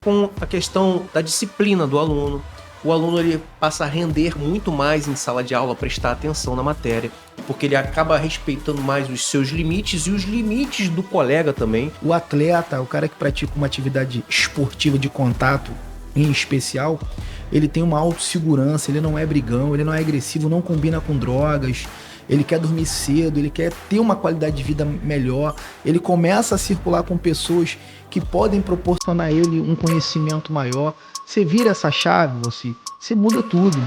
com a questão da disciplina do aluno. O aluno ele passa a render muito mais em sala de aula, prestar atenção na matéria, porque ele acaba respeitando mais os seus limites e os limites do colega também. O atleta, o cara que pratica uma atividade esportiva de contato em especial, ele tem uma autossegurança, ele não é brigão, ele não é agressivo, não combina com drogas, ele quer dormir cedo, ele quer ter uma qualidade de vida melhor, ele começa a circular com pessoas que podem proporcionar a ele um conhecimento maior. Você vira essa chave, você muda tudo.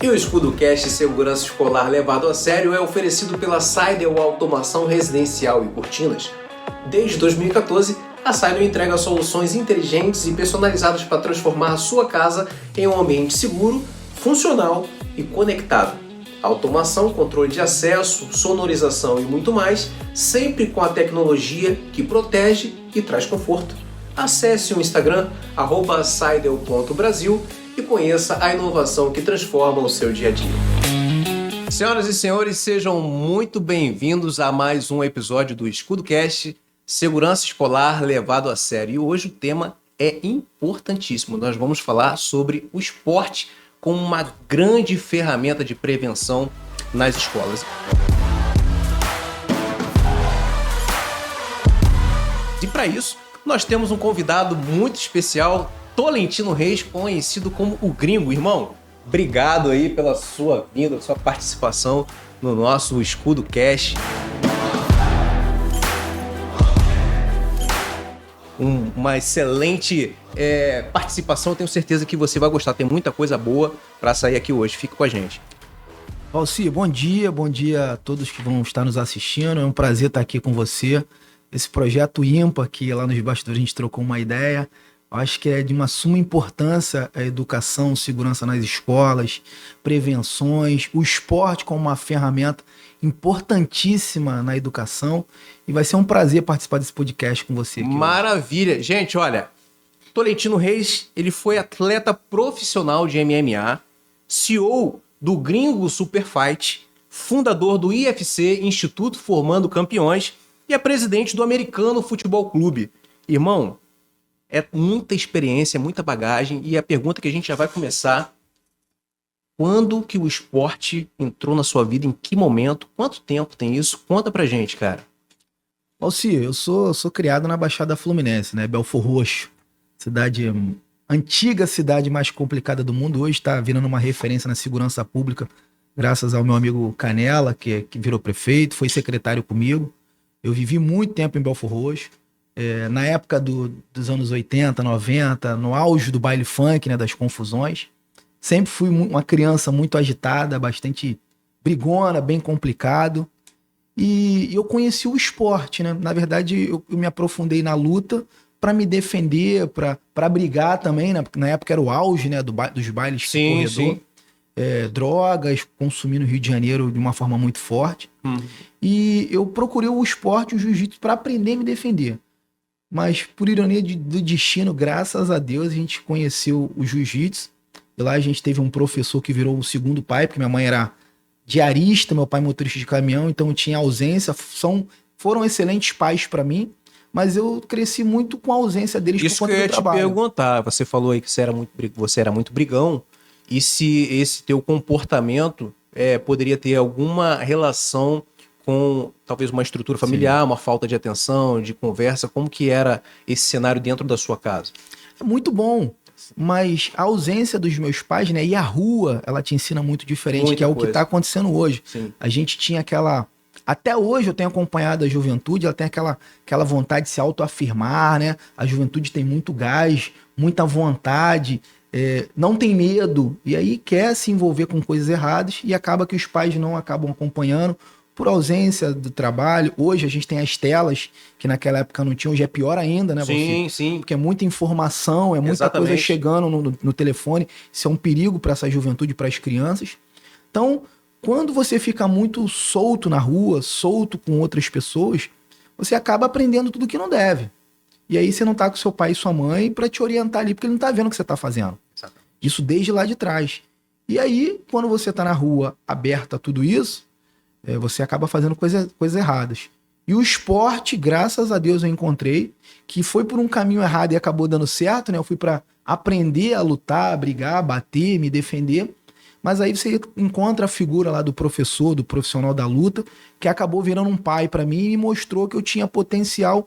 E o EscudoCast Segurança Escolar levado a sério é oferecido pela Seidel Automação Residencial e Cortinas. Desde 2014, a Seidel entrega soluções inteligentes e personalizadas para transformar a sua casa em um ambiente seguro, funcional e conectado. Automação, controle de acesso, sonorização e muito mais, sempre com a tecnologia que protege e traz conforto. Acesse o Instagram @seidel.brasil e conheça a inovação que transforma o seu dia a dia. Senhoras e senhores, sejam muito bem-vindos a mais um episódio do EscudoCast Segurança Escolar levado a sério. E hoje o tema é importantíssimo. Nós vamos falar sobre o esporte como uma grande ferramenta de prevenção nas escolas. E para isso, nós temos um convidado muito especial, Tolentino Reis, conhecido como o Gringo. Irmão, obrigado aí pela sua vinda, sua participação no nosso EscudoCast. Uma excelente participação, eu tenho certeza que você vai gostar, tem muita coisa boa para sair aqui hoje, fique com a gente. Valci, bom dia a todos que vão estar nos assistindo, é um prazer estar aqui com você. Esse projeto ímpar que lá nos bastidores a gente trocou uma ideia, eu acho que é de uma suma importância a educação, segurança nas escolas, prevenções, o esporte como uma ferramenta importantíssima na educação, e vai ser um prazer participar desse podcast com você aqui. Maravilha! Hoje. Gente, olha, Tolentino Reis, ele foi atleta profissional de MMA, CEO do Gringo Super Fight, fundador do IFC, Instituto Formando Campeões, e é presidente do Americano Futebol Clube. Irmão, é muita experiência, muita bagagem, e a pergunta que a gente já vai começar: quando que o esporte entrou na sua vida? Em que momento? Quanto tempo tem isso? Conta pra gente, cara. Valci, eu sou criado na Baixada Fluminense, né? Belfor Roxo, antiga cidade mais complicada do mundo. Hoje está virando uma referência na segurança pública, graças ao meu amigo Canela, que virou prefeito, foi secretário comigo. Eu vivi muito tempo em Belfor Roxo. Na época dos anos 80, 90, no auge do baile funk, né, das confusões. Sempre fui uma criança muito agitada, bastante brigona, bem complicado. E eu conheci o esporte, né? Na verdade, eu me aprofundei na luta para me defender, para brigar também, né? Porque na época era o auge, né, dos bailes de corredor. Sim. Drogas, consumir no Rio de Janeiro de uma forma muito forte. E eu procurei o esporte, o jiu-jitsu, para aprender a me defender. Mas, por ironia do destino, graças a Deus, a gente conheceu o jiu-jitsu. E lá a gente teve um professor que virou o segundo pai, porque minha mãe era diarista, meu pai motorista de caminhão, então eu tinha ausência. Foram excelentes pais para mim, mas eu cresci muito com a ausência deles por conta do trabalho. Isso que eu ia te perguntar. Você falou aí que você era muito brigão, e se esse teu comportamento poderia ter alguma relação com talvez uma estrutura familiar, sim, uma falta de atenção, de conversa, como que era esse cenário dentro da sua casa? É muito bom, mas a ausência dos meus pais, né, e a rua, ela te ensina muito diferente, muita que é coisa. O que está acontecendo hoje. Sim. A gente tinha até hoje eu tenho acompanhado a juventude, ela tem aquela vontade de se autoafirmar, né? A juventude tem muito gás, muita vontade, não tem medo, e aí quer se envolver com coisas erradas, e acaba que os pais não acabam acompanhando, por ausência do trabalho. Hoje a gente tem as telas, que naquela época não tinha, hoje é pior ainda, né? Sim. Porque é muita informação, é muita coisa chegando no telefone. Isso é um perigo para essa juventude, para as crianças. Então, quando você fica muito solto na rua, solto com outras pessoas, você acaba aprendendo tudo que não deve. E aí você não tá com seu pai e sua mãe para te orientar ali, porque ele não tá vendo o que você tá fazendo. Exatamente. Isso desde lá de trás. E aí, quando você tá na rua aberta a tudo isso, você acaba fazendo coisas erradas. E o esporte, graças a Deus, eu encontrei, que foi por um caminho errado e acabou dando certo, né? Eu fui para aprender a lutar, a brigar, bater, me defender. Mas aí você encontra a figura lá do professor, do profissional da luta, que acabou virando um pai para mim e me mostrou que eu tinha potencial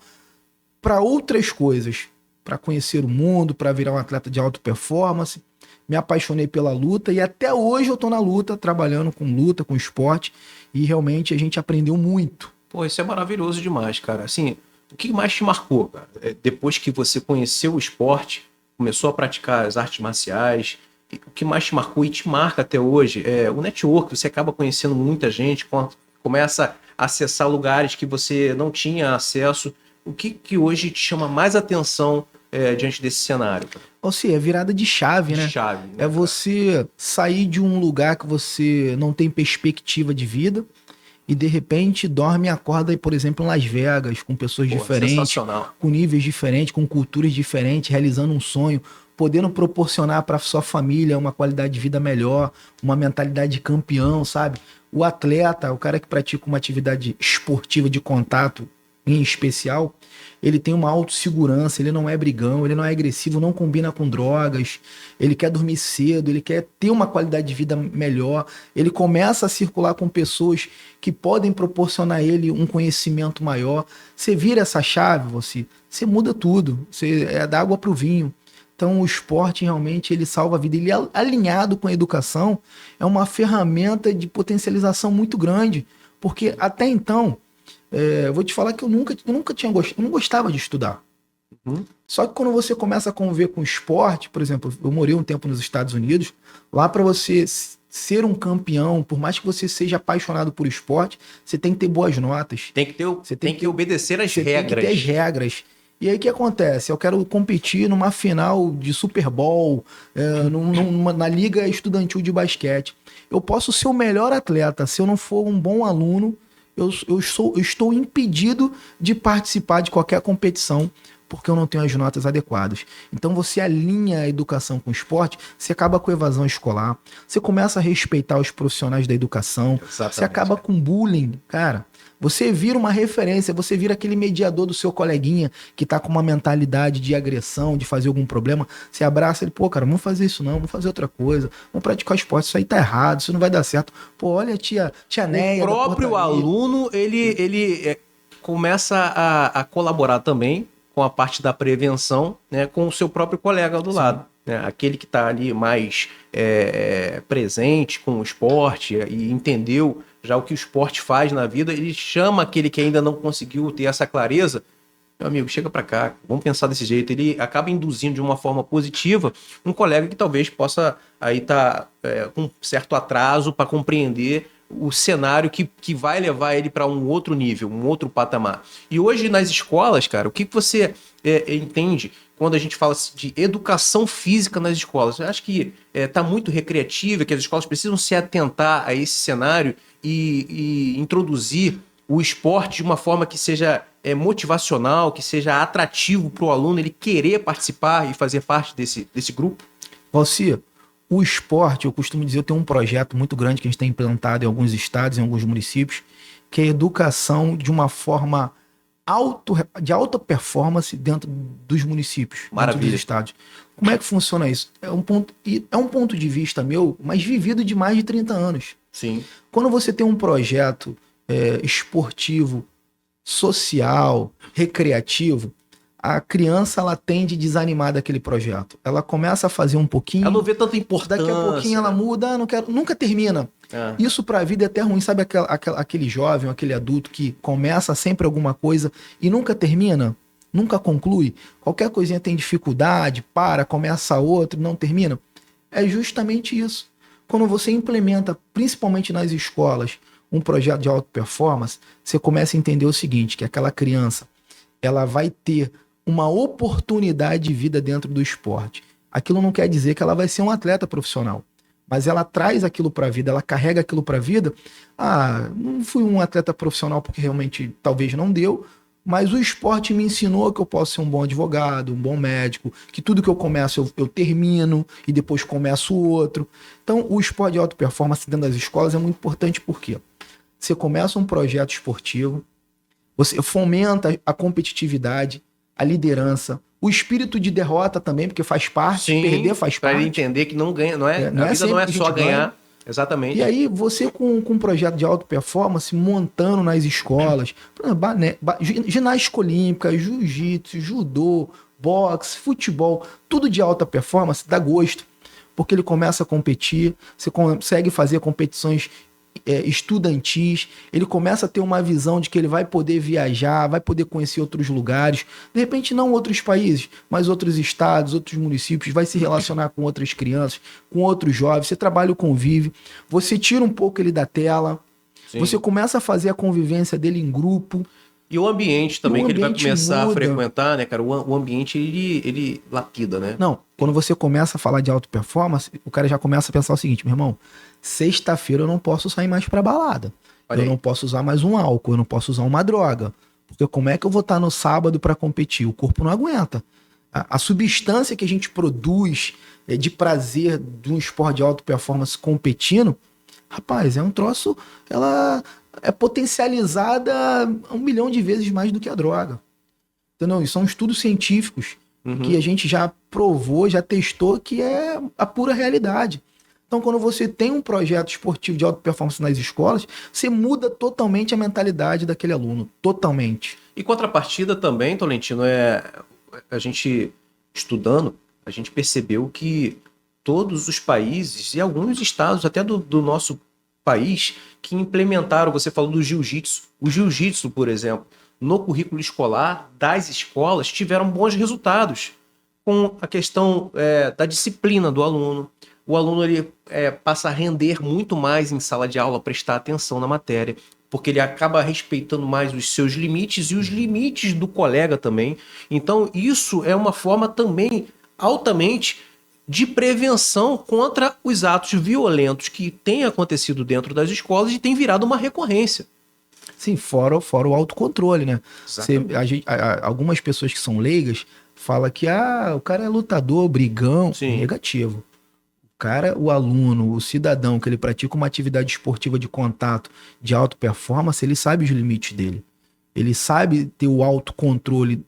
para outras coisas, para conhecer o mundo, para virar um atleta de alta performance. Me apaixonei pela luta e até hoje eu tô na luta, trabalhando com luta, com esporte, e realmente a gente aprendeu muito. Pô, isso é maravilhoso demais, cara. Assim, o que mais te marcou, cara? Depois que você conheceu o esporte, começou a praticar as artes marciais, o que mais te marcou e te marca até hoje é o network. Você acaba conhecendo muita gente, começa a acessar lugares que você não tinha acesso. O que hoje te chama mais atenção diante desse cenário, cara? Ou seja, é virada de chave, né? De chave, né, É você sair de um lugar que você não tem perspectiva de vida e de repente dorme e acorda, por exemplo, em Las Vegas, com pessoas diferentes, sensacional. com níveis diferentes, com culturas diferentes, realizando um sonho, podendo proporcionar para sua família uma qualidade de vida melhor, uma mentalidade de campeão, sabe? O atleta, o cara que pratica uma atividade esportiva de contato, em especial, ele tem uma autossegurança, ele não é brigão, ele não é agressivo, não combina com drogas, ele quer dormir cedo, ele quer ter uma qualidade de vida melhor, ele começa a circular com pessoas que podem proporcionar a ele um conhecimento maior. Você vira essa chave, você muda tudo, você é da água para o vinho. Então o esporte realmente ele salva a vida, ele alinhado com a educação é uma ferramenta de potencialização muito grande, porque até então eu vou te falar que eu nunca tinha gostado, eu não gostava de estudar. Só que quando você começa a conviver com esporte, por exemplo, eu morei um tempo nos Estados Unidos, lá para você ser um campeão, por mais que você seja apaixonado por esporte, você tem que ter boas notas. Você tem que obedecer às regras. Tem que ter as regras. E aí o que acontece? Eu quero competir numa final de Super Bowl, na liga estudantil de basquete. Eu posso ser o melhor atleta, se eu não for um bom aluno, eu estou impedido de participar de qualquer competição porque eu não tenho as notas adequadas. Então você alinha a educação com o esporte, você acaba com a evasão escolar, você começa a respeitar os profissionais da educação, Exatamente. Você acaba com bullying, cara. Você vira uma referência, você vira aquele mediador do seu coleguinha que tá com uma mentalidade de agressão, de fazer algum problema. Você abraça ele, pô, cara, vamos fazer isso não, vamos fazer outra coisa, vamos praticar esporte, isso aí tá errado, isso não vai dar certo. Pô, olha a tia Neia. O próprio aluno, ele começa a colaborar também com a parte da prevenção, né, com o seu próprio colega do lado. Né, aquele que está ali mais presente com o esporte e entendeu já o que o esporte faz na vida, ele chama aquele que ainda não conseguiu ter essa clareza. Meu amigo, chega para cá, vamos pensar desse jeito. Ele acaba induzindo de uma forma positiva um colega que talvez possa aí estar com um certo atraso para compreender o cenário que vai levar ele para um outro nível, um outro patamar. E hoje nas escolas, cara, o que você entende quando a gente fala de educação física nas escolas? Eu acho que está muito recreativa, que as escolas precisam se atentar a esse cenário e introduzir o esporte de uma forma que seja motivacional, que seja atrativo para o aluno ele querer participar e fazer parte desse grupo? Valci, o esporte, eu costumo dizer, eu tenho um projeto muito grande que a gente tem implantado em alguns estados, em alguns municípios, que é a educação de uma forma de alta performance dentro dos municípios, Maravilha. Dentro dos estados. Como é que funciona isso? É um ponto de vista meu, mas vivido de mais de 30 anos. Sim. Quando você tem um projeto esportivo, social, recreativo, a criança ela tende a desanimar daquele projeto. Ela começa a fazer um pouquinho. Ela não vê tanta importância. Daqui a pouquinho ela muda, não quero, nunca termina. Isso pra vida é até ruim. Sabe aquele jovem, aquele adulto que começa sempre alguma coisa e nunca termina? Nunca conclui? Qualquer coisinha tem dificuldade, começa outra, não termina? É justamente isso. Quando você implementa, principalmente nas escolas, um projeto de alta performance, você começa a entender o seguinte, que aquela criança ela vai ter uma oportunidade de vida dentro do esporte. Aquilo não quer dizer que ela vai ser um atleta profissional, mas ela traz aquilo para a vida, ela carrega aquilo para a vida. Não fui um atleta profissional porque realmente talvez não deu, Mas o esporte me ensinou que eu posso ser um bom advogado, um bom médico, que tudo que eu começo eu termino e depois começo outro. Então, o esporte de alta performance dentro das escolas é muito importante porque você começa um projeto esportivo, você fomenta a competitividade, a liderança, o espírito de derrota também, porque faz parte, Sim, perder faz para parte. ele entender que não ganha, não é, Não a é vida não é sempre que a só gente ganhar, ganha. exatamente. E aí, você com um projeto de alta performance, montando nas escolas, por exemplo, ginástica olímpica, jiu-jitsu, judô, boxe, futebol, tudo de alta performance, dá gosto, porque ele começa a competir, você consegue fazer competições estudantis, ele começa a ter uma visão de que ele vai poder viajar, vai poder conhecer outros lugares, de repente não outros países, mas outros estados, outros municípios, vai se relacionar com outras crianças, com outros jovens, você trabalha o convívio, você tira um pouco ele da tela, Sim. você começa a fazer a convivência dele em grupo. E o ambiente também, que ele vai começar muda. a frequentar, né, cara? O ambiente, ele lapida, né? Não, quando você começa a falar de alta performance, o cara já começa a pensar o seguinte, meu irmão, sexta-feira eu não posso sair mais pra balada. Olha Eu aí. não posso usar mais um álcool, eu não posso usar uma droga. Porque como é que eu vou estar no sábado pra competir? O corpo não aguenta. A substância que a gente produz de prazer de um esporte de alta performance competindo, rapaz, é um troço, ela é potencializada 1 milhão de vezes mais do que a droga. Entendeu? E são estudos científicos que a gente já provou, já testou, que é a pura realidade. Então, quando você tem um projeto esportivo de alta performance nas escolas, você muda totalmente a mentalidade daquele aluno. Totalmente. E contrapartida também, Tolentino, a gente estudando, a gente percebeu que todos os países e alguns estados até do nosso país que implementaram, você falou do jiu-jitsu. O jiu-jitsu, por exemplo, no currículo escolar das escolas tiveram bons resultados com a questão da disciplina do aluno. O aluno ele passa a render muito mais em sala de aula, prestar atenção na matéria, porque ele acaba respeitando mais os seus limites e os limites do colega também. Então, isso é uma forma também altamente de prevenção contra os atos violentos que têm acontecido dentro das escolas e tem virado uma recorrência. Sim, fora o autocontrole, né? Algumas pessoas que são leigas falam que o cara é lutador, brigão. Sim. Negativo. O aluno, o cidadão que ele pratica uma atividade esportiva de contato de alta performance, ele sabe os limites dele. Ele sabe ter o autocontrole.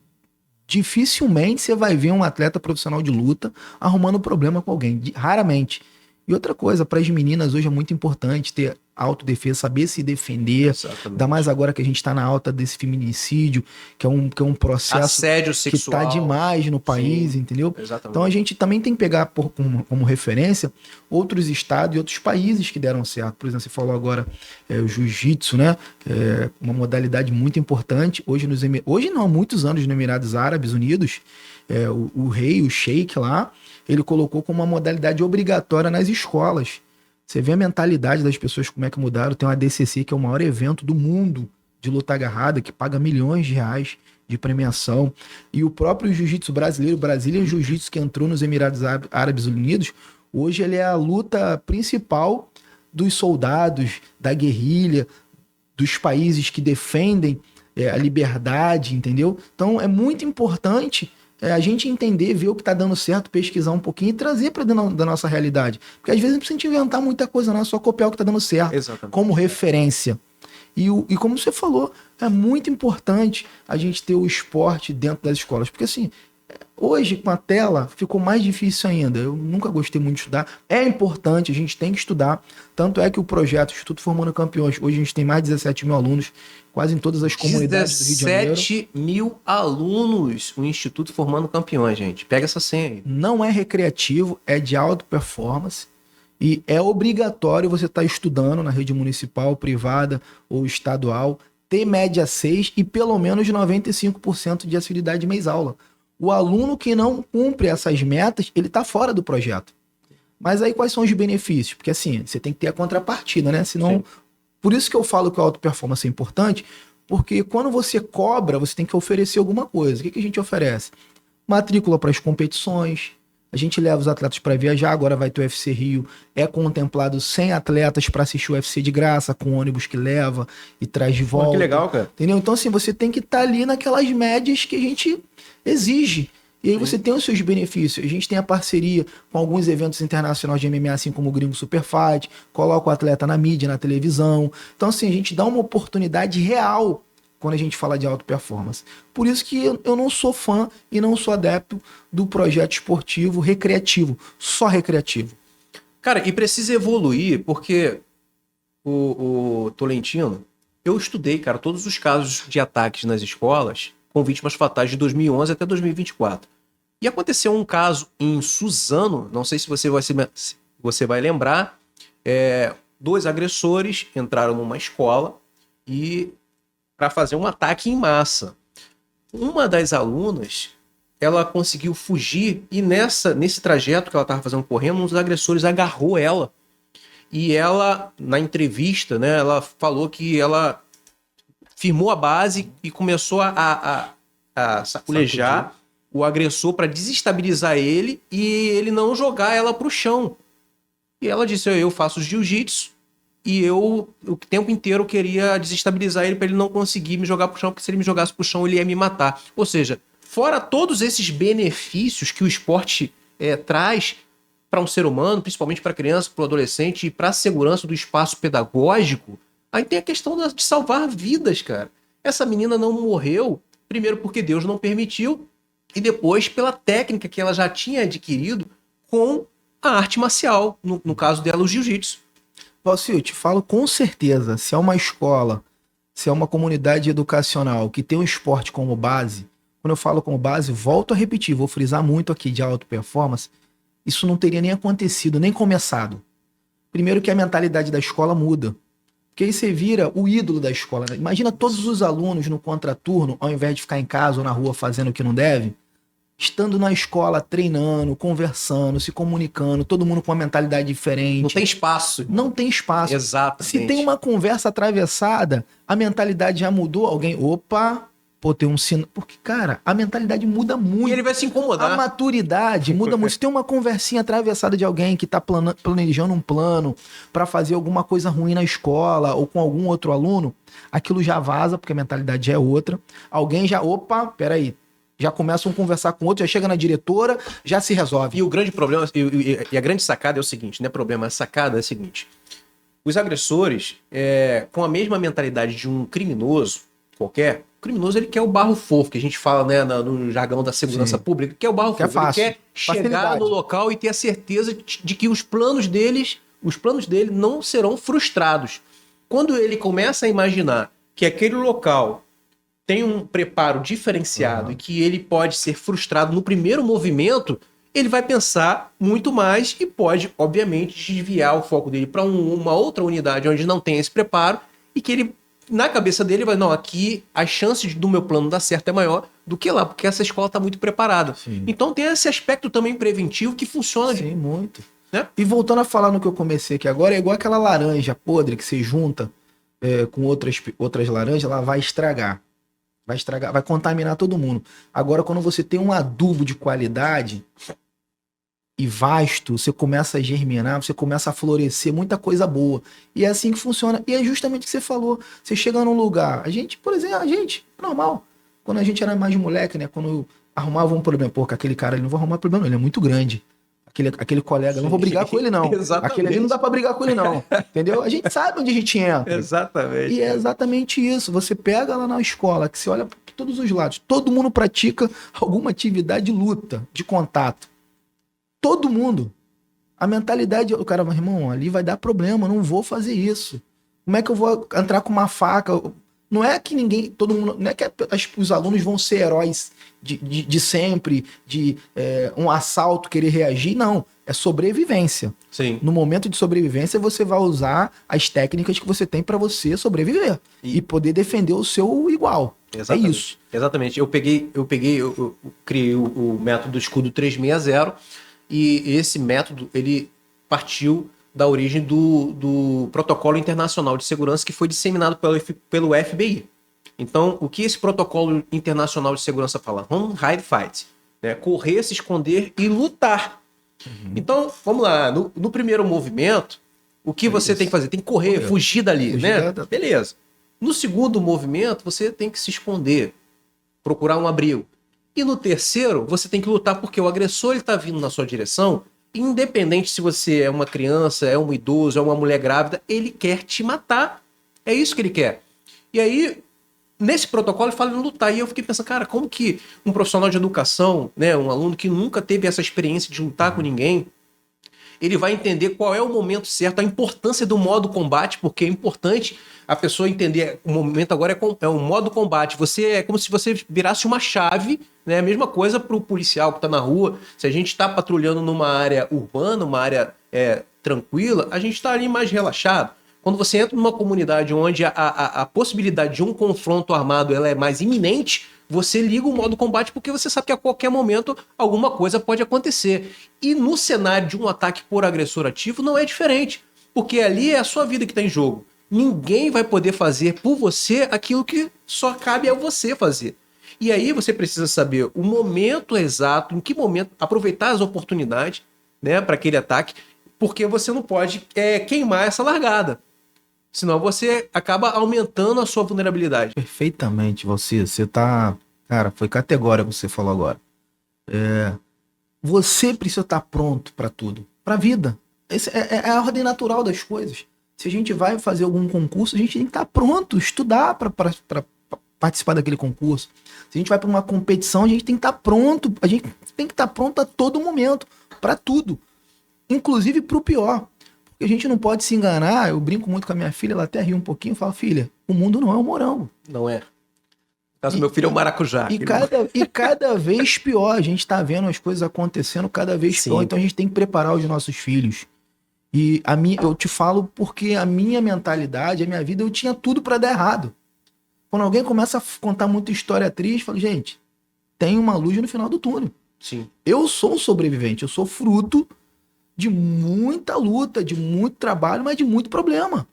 Dificilmente você vai ver um atleta profissional de luta arrumando problema com alguém. Raramente. E outra coisa, para as meninas hoje é muito importante ter autodefesa, saber se defender. Exatamente. Ainda mais agora que a gente está na alta desse feminicídio, que é um processo assédio sexual que está demais no país, entendeu? Exatamente. Então a gente também tem que pegar como referência outros estados e outros países que deram certo. Por exemplo, você falou agora o jiu-jitsu, né? Uma modalidade muito importante. Hoje não, há muitos anos nos Emirados Árabes Unidos, o rei, o sheik lá, ele colocou como uma modalidade obrigatória nas escolas. Você vê a mentalidade das pessoas, como é que mudaram. Tem o ADCC, que é o maior evento do mundo de luta agarrada, que paga milhões de reais de premiação. E o próprio jiu-jitsu brasileiro, Brazilian Jiu-Jitsu, que entrou nos Emirados Árabes Unidos, hoje ele é a luta principal dos soldados, da guerrilha, dos países que defendem a liberdade, entendeu? Então é muito importante a gente entender, ver o que está dando certo, pesquisar um pouquinho e trazer para dentro da nossa realidade. Porque às vezes não precisa inventar muita coisa, não é só copiar o que está dando certo. Exatamente. Como referência. E como você falou, é muito importante a gente ter o esporte dentro das escolas. Porque assim, hoje com a tela ficou mais difícil ainda. Eu nunca gostei muito de estudar. É importante, a gente tem que estudar. Tanto é que o projeto Instituto Formando Campeões, hoje a gente tem mais de 17 mil alunos, quase em todas as comunidades do Rio de Janeiro. 17 mil alunos, o Instituto Formando Campeões, gente. Pega essa senha aí. Não é recreativo, é de alta performance. E é obrigatório você estar estudando na rede municipal, privada ou estadual, ter média 6 e pelo menos 95% de assiduidade mês-aula. O aluno que não cumpre essas metas, ele está fora do projeto. Mas aí quais são os benefícios? Porque assim, você tem que ter a contrapartida, né? Senão, sim. Por isso que eu falo que a alta performance é importante, porque quando você cobra, você tem que oferecer alguma coisa. O que a gente oferece? Matrícula para as competições, A gente leva os atletas para viajar, agora vai ter o UFC Rio, é contemplado 100 atletas para assistir o UFC de graça, com ônibus que leva e traz de volta. Pô, que legal, cara. Entendeu? Então, assim, você tem que estar ali naquelas médias que a gente exige. E aí você tem os seus benefícios. A gente tem a parceria com alguns eventos internacionais de MMA, assim como o Gringo Super Fight, coloca o atleta na mídia, na televisão. Então, assim, a gente dá uma oportunidade real quando a gente fala de alta performance. Por isso que eu não sou fã e não sou adepto do projeto esportivo recreativo, só recreativo. Cara, e precisa evoluir, porque o Tolentino, eu estudei, cara, todos os casos de ataques nas escolas com vítimas fatais de 2011 até 2024. E aconteceu um caso em Suzano, não sei se você vai lembrar, 2 agressores entraram numa escola e para fazer um ataque em massa. Uma das alunas, ela conseguiu fugir e nesse trajeto que ela estava fazendo correndo, um dos agressores agarrou ela. E ela, na entrevista, né, ela falou que ela firmou a base e começou a saculejar o agressor para desestabilizar ele e ele não jogar ela para o chão. E ela disse, eu faço jiu-jitsu e eu o tempo inteiro queria desestabilizar ele para ele não conseguir me jogar para o chão, porque se ele me jogasse para o chão ele ia me matar. Ou seja, fora todos esses benefícios que o esporte traz para um ser humano, principalmente para criança, para o adolescente e para a segurança do espaço pedagógico, aí tem a questão de salvar vidas, cara. Essa menina não morreu, primeiro porque Deus não permitiu, e depois pela técnica que ela já tinha adquirido com a arte marcial, no caso dela, o jiu-jitsu. Valcir, eu te falo com certeza, se é uma escola, se é uma comunidade educacional que tem o esporte como base, quando eu falo como base, volto a repetir, vou frisar muito aqui de alta performance, isso não teria nem acontecido, nem começado. Primeiro que a mentalidade da escola muda. Porque aí você vira o ídolo da escola. Né? Imagina todos os alunos no contraturno, ao invés de ficar em casa ou na rua fazendo o que não deve, estando na escola, treinando, conversando, se comunicando, todo mundo com uma mentalidade diferente. Não tem espaço. Não tem espaço. Exatamente. Se tem uma conversa atravessada, a mentalidade já mudou, alguém, opa, pô, tem um sino. Porque, cara, a mentalidade muda muito. E ele vai se incomodar. A maturidade muda muito. Se tem uma conversinha atravessada de alguém que tá planejando um plano para fazer alguma coisa ruim na escola ou com algum outro aluno, aquilo já vaza, porque a mentalidade já é outra. Alguém já, opa, peraí, já começam a conversar com outro, já chega na diretora, já se resolve. E o grande problema, e a grande sacada é o seguinte, não é problema, a sacada é a seguinte. Os agressores, com a mesma mentalidade de um criminoso qualquer, o criminoso ele quer o barro fofo, que a gente fala, né, no jargão da segurança pública, que é o barro fofo. Fácil. Ele quer chegar no local e ter a certeza de que os planos dele não serão frustrados. Quando ele começa a imaginar que aquele local tem um preparo diferenciado e que ele pode ser frustrado no primeiro movimento, ele vai pensar muito mais e pode, obviamente, desviar o foco dele para uma outra unidade onde não tem esse preparo e que ele, na cabeça dele, vai, não, aqui as chances do meu plano dar certo é maior do que lá, porque essa escola está muito preparada. Sim. Então tem esse aspecto também preventivo que funciona. Sim, muito. Né? E voltando a falar no que eu comecei aqui agora, é igual aquela laranja podre que você junta com outras laranjas, ela vai estragar. Vai estragar, vai contaminar todo mundo. Agora, quando você tem um adubo de qualidade e vasto, você começa a germinar, você começa a florescer muita coisa boa. E é assim que funciona. E é justamente o que você falou. Você chega num lugar, a gente, por exemplo, normal. Quando a gente era mais moleque, né? Quando arrumava um problema, pô, com aquele cara ali não vou arrumar problema, não, ele é muito grande. Aquele colega, não vou brigar com ele, não. Exatamente. Aquele ali não dá pra brigar com ele, não. Entendeu? A gente sabe onde a gente entra. Exatamente. E é exatamente isso. Você pega lá na escola, que você olha por todos os lados. Todo mundo pratica alguma atividade de luta, de contato. Todo mundo. A mentalidade, o cara, meu irmão, ali vai dar problema, não vou fazer isso. Como é que eu vou entrar com uma faca? Não é que todo mundo, não é que os alunos vão ser heróis de sempre, um assalto, querer reagir, não. É sobrevivência. Sim. No momento de sobrevivência, você vai usar as técnicas que você tem para você sobreviver e poder defender o seu igual. Exatamente. É isso. Exatamente. Eu criei o método Escudo 360 e esse método, ele partiu da origem do Protocolo Internacional de Segurança que foi disseminado pelo FBI. Então, o que esse Protocolo Internacional de Segurança fala? Run, hide, fight. Né? Correr, se esconder e lutar. Então, vamos lá. No primeiro movimento, o que você tem que fazer? Tem que correr, fugir dali, né? Beleza. No segundo movimento, você tem que se esconder, procurar um abrigo. E no terceiro, você tem que lutar porque o agressor está vindo na sua direção, independente se você é uma criança, é um idoso, é uma mulher grávida, ele quer te matar. É isso que ele quer. E aí, nesse protocolo, ele fala em lutar. E eu fiquei pensando, cara, como que um profissional de educação, né, um aluno que nunca teve essa experiência de lutar com ninguém, ele vai entender qual é o momento certo, a importância do modo combate, porque é importante a pessoa entender. O momento agora é o modo combate. É como se você virasse uma chave, né? A mesma coisa para o policial que está na rua. Se a gente está patrulhando numa área urbana, uma área tranquila, a gente está ali mais relaxado. Quando você entra numa comunidade onde a possibilidade de um confronto armado ela é mais iminente, você liga o modo combate porque você sabe que a qualquer momento alguma coisa pode acontecer. E no cenário de um ataque por agressor ativo não é diferente, porque ali é a sua vida que está em jogo. Ninguém vai poder fazer por você aquilo que só cabe a você fazer. E aí você precisa saber o momento exato, em que momento, aproveitar as oportunidades, né, para aquele ataque, porque você não pode queimar essa largada. Senão você acaba aumentando a sua vulnerabilidade. Perfeitamente, você tá... Cara, foi categórico o que você falou agora. Você precisa estar pronto para tudo. Para a vida. Essa é a ordem natural das coisas. Se a gente vai fazer algum concurso, a gente tem que estar pronto, estudar para participar daquele concurso. Se a gente vai para uma competição, a gente tem que estar pronto. A gente tem que estar pronto a todo momento, para tudo. Inclusive para o pior. Porque a gente não pode se enganar. Eu brinco muito com a minha filha, ela até ri um pouquinho e fala, filha, o mundo não é um morango. Não é. No caso, meu filho é um maracujá. E cada vez pior. A gente está vendo as coisas acontecendo cada vez pior. Então a gente tem que preparar os nossos filhos. E eu te falo porque a minha mentalidade, a minha vida, eu tinha tudo para dar errado. Quando alguém começa a contar muita história triste, eu falo, gente, tem uma luz no final do túnel. Sim. Eu sou um sobrevivente, eu sou fruto de muita luta, de muito trabalho, mas de muito problema.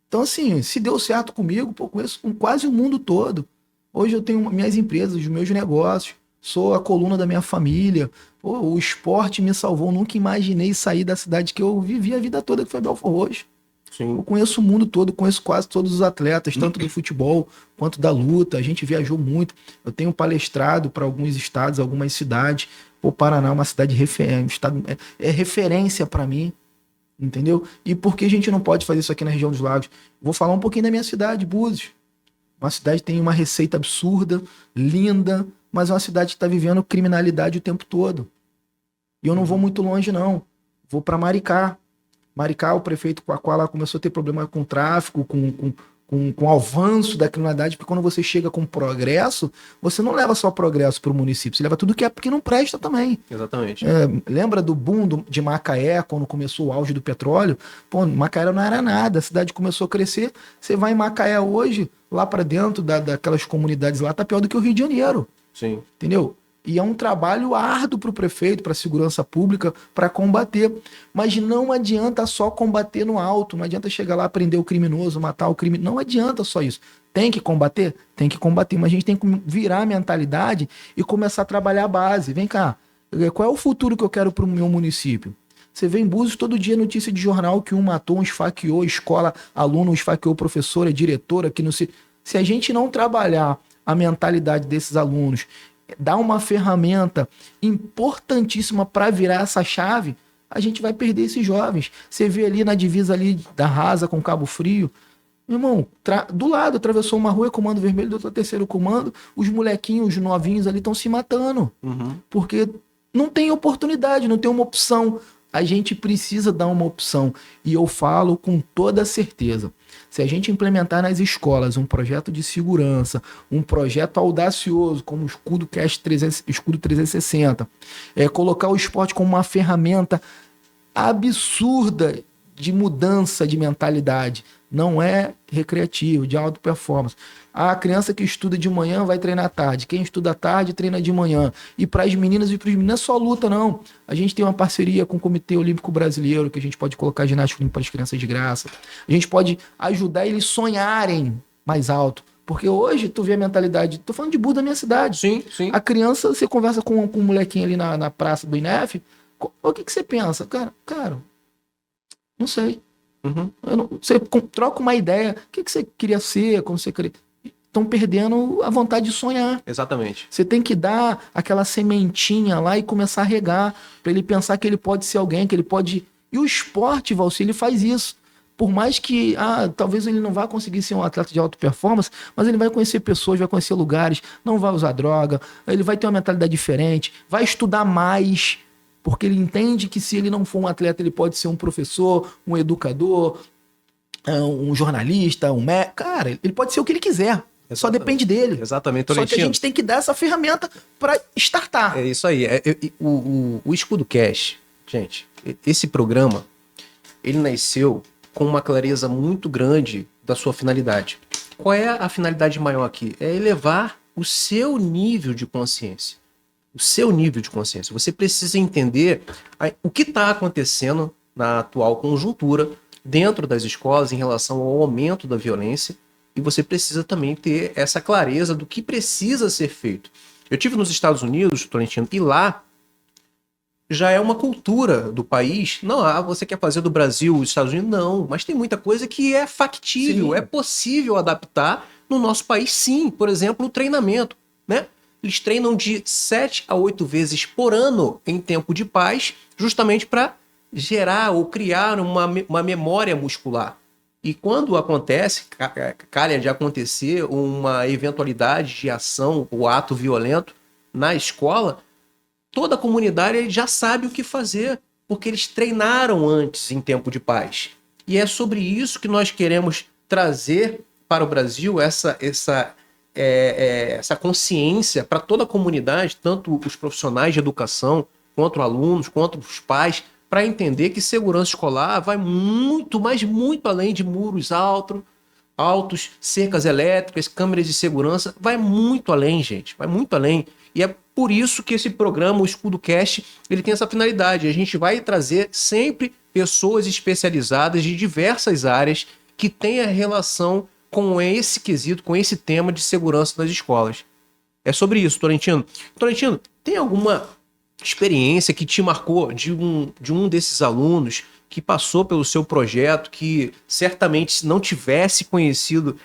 Então, assim, se deu certo comigo, pô, conheço quase o mundo todo. Hoje eu tenho minhas empresas, os meus negócios, sou a coluna da minha família. Pô, o esporte me salvou, nunca imaginei sair da cidade que eu vivi a vida toda, que foi Belfort Roxo. Sim. Eu conheço o mundo todo, conheço quase todos os atletas, tanto do futebol quanto da luta. A gente viajou muito. Eu tenho palestrado para alguns estados, algumas cidades. O Paraná é uma cidade é referência para mim, entendeu? E por que a gente não pode fazer isso aqui na região dos lagos? Vou falar um pouquinho da minha cidade, Búzios. Uma cidade que tem uma receita absurda, linda, mas é uma cidade que está vivendo criminalidade o tempo todo. E eu não vou muito longe, não. Vou para Maricá. Maricá, o prefeito com a qual ela começou a ter problema com o tráfico, com o avanço da criminalidade, porque quando você chega com progresso, você não leva só progresso para o município, você leva tudo que é porque não presta também. Exatamente. Lembra do boom de Macaé, quando começou o auge do petróleo? Pô, Macaé não era nada, a cidade começou a crescer, você vai em Macaé hoje, lá para dentro daquelas comunidades lá, tá pior do que o Rio de Janeiro. Sim. Entendeu? E é um trabalho árduo para o prefeito, para a segurança pública, para combater. Mas não adianta só combater no alto, não adianta chegar lá, prender o criminoso, matar o crime. Não adianta só isso. Tem que combater? Tem que combater, mas a gente tem que virar a mentalidade e começar a trabalhar a base. Vem cá, qual é o futuro que eu quero para o meu município? Você vê em Búzios todo dia notícia de jornal que um matou, um esfaqueou, escola, aluno esfaqueou, professora, diretora, que não se... Se a gente não trabalhar a mentalidade desses alunos, dar uma ferramenta importantíssima para virar essa chave, a gente vai perder esses jovens. Você vê ali na divisa ali da Rasa com Cabo Frio, meu irmão, do lado atravessou uma rua, comando vermelho, do outro terceiro comando, os molequinhos, os novinhos ali estão se matando. Porque não tem oportunidade, não tem uma opção. A gente precisa dar uma opção. E eu falo com toda certeza. Se a gente implementar nas escolas um projeto de segurança, um projeto audacioso, como o Escudo 360, colocar o esporte como uma ferramenta absurda de mudança de mentalidade, não é recreativo, de alta performance. A criança que estuda de manhã vai treinar à tarde, quem estuda à tarde treina de manhã. E para as meninas e para os meninos não é só luta, não. A gente tem uma parceria com o Comitê Olímpico Brasileiro, que a gente pode colocar ginástica olímpica para as crianças de graça. A gente pode ajudar eles sonharem mais alto. Porque hoje, tu vê a mentalidade... Tô falando de Buda da minha cidade. Sim, sim. A criança, você conversa com um molequinho ali na praça do INEF, O que você pensa? Cara, não sei. Uhum. Você troca uma ideia. O que você queria ser? Como você queria... Estão perdendo a vontade de sonhar. Exatamente. Você tem que dar aquela sementinha lá e começar a regar, para ele pensar que ele pode ser alguém, que ele pode... E o esporte, Valci, ele faz isso. Por mais que, talvez ele não vá conseguir ser um atleta de alta performance, mas ele vai conhecer pessoas, vai conhecer lugares, não vai usar droga, ele vai ter uma mentalidade diferente, vai estudar mais, porque ele entende que se ele não for um atleta, ele pode ser um professor, um educador, um jornalista, um médico. Cara, ele pode ser o que ele quiser. Exatamente. Só depende dele. Exatamente. Só que a gente tem que dar essa ferramenta para startar. É isso aí. O Escudo Cash, gente, esse programa, ele nasceu com uma clareza muito grande da sua finalidade. Qual é a finalidade maior aqui? É elevar o seu nível de consciência. O seu nível de consciência. Você precisa entender o que está acontecendo na atual conjuntura dentro das escolas em relação ao aumento da violência. E você precisa também ter essa clareza do que precisa ser feito. Eu estive nos Estados Unidos, Tolentino, e lá já é uma cultura do país. Não, você quer fazer do Brasil os Estados Unidos? Não, mas tem muita coisa que é factível, sim, é possível adaptar no nosso país, sim. Por exemplo, o treinamento, né? Eles treinam de 7 a 8 vezes por ano em tempo de paz, justamente para gerar ou criar uma memória muscular. E quando acontece, calha de acontecer uma eventualidade de ação ou ato violento na escola, toda a comunidade já sabe o que fazer, porque eles treinaram antes em tempo de paz. E é sobre isso que nós queremos trazer para o Brasil essa consciência para toda a comunidade, tanto os profissionais de educação, quanto alunos, quanto os pais, para entender que segurança escolar vai muito, mas muito além de muros altos, cercas elétricas, câmeras de segurança, vai muito além, gente, vai muito além. E é por isso que esse programa, o Escudo Cast, ele tem essa finalidade. A gente vai trazer sempre pessoas especializadas de diversas áreas que tenham relação com esse quesito, com esse tema de segurança nas escolas. É sobre isso, Tolentino. Tolentino, tem alguma experiência que te marcou de um desses alunos que passou pelo seu projeto, que certamente se não tivesse conhecido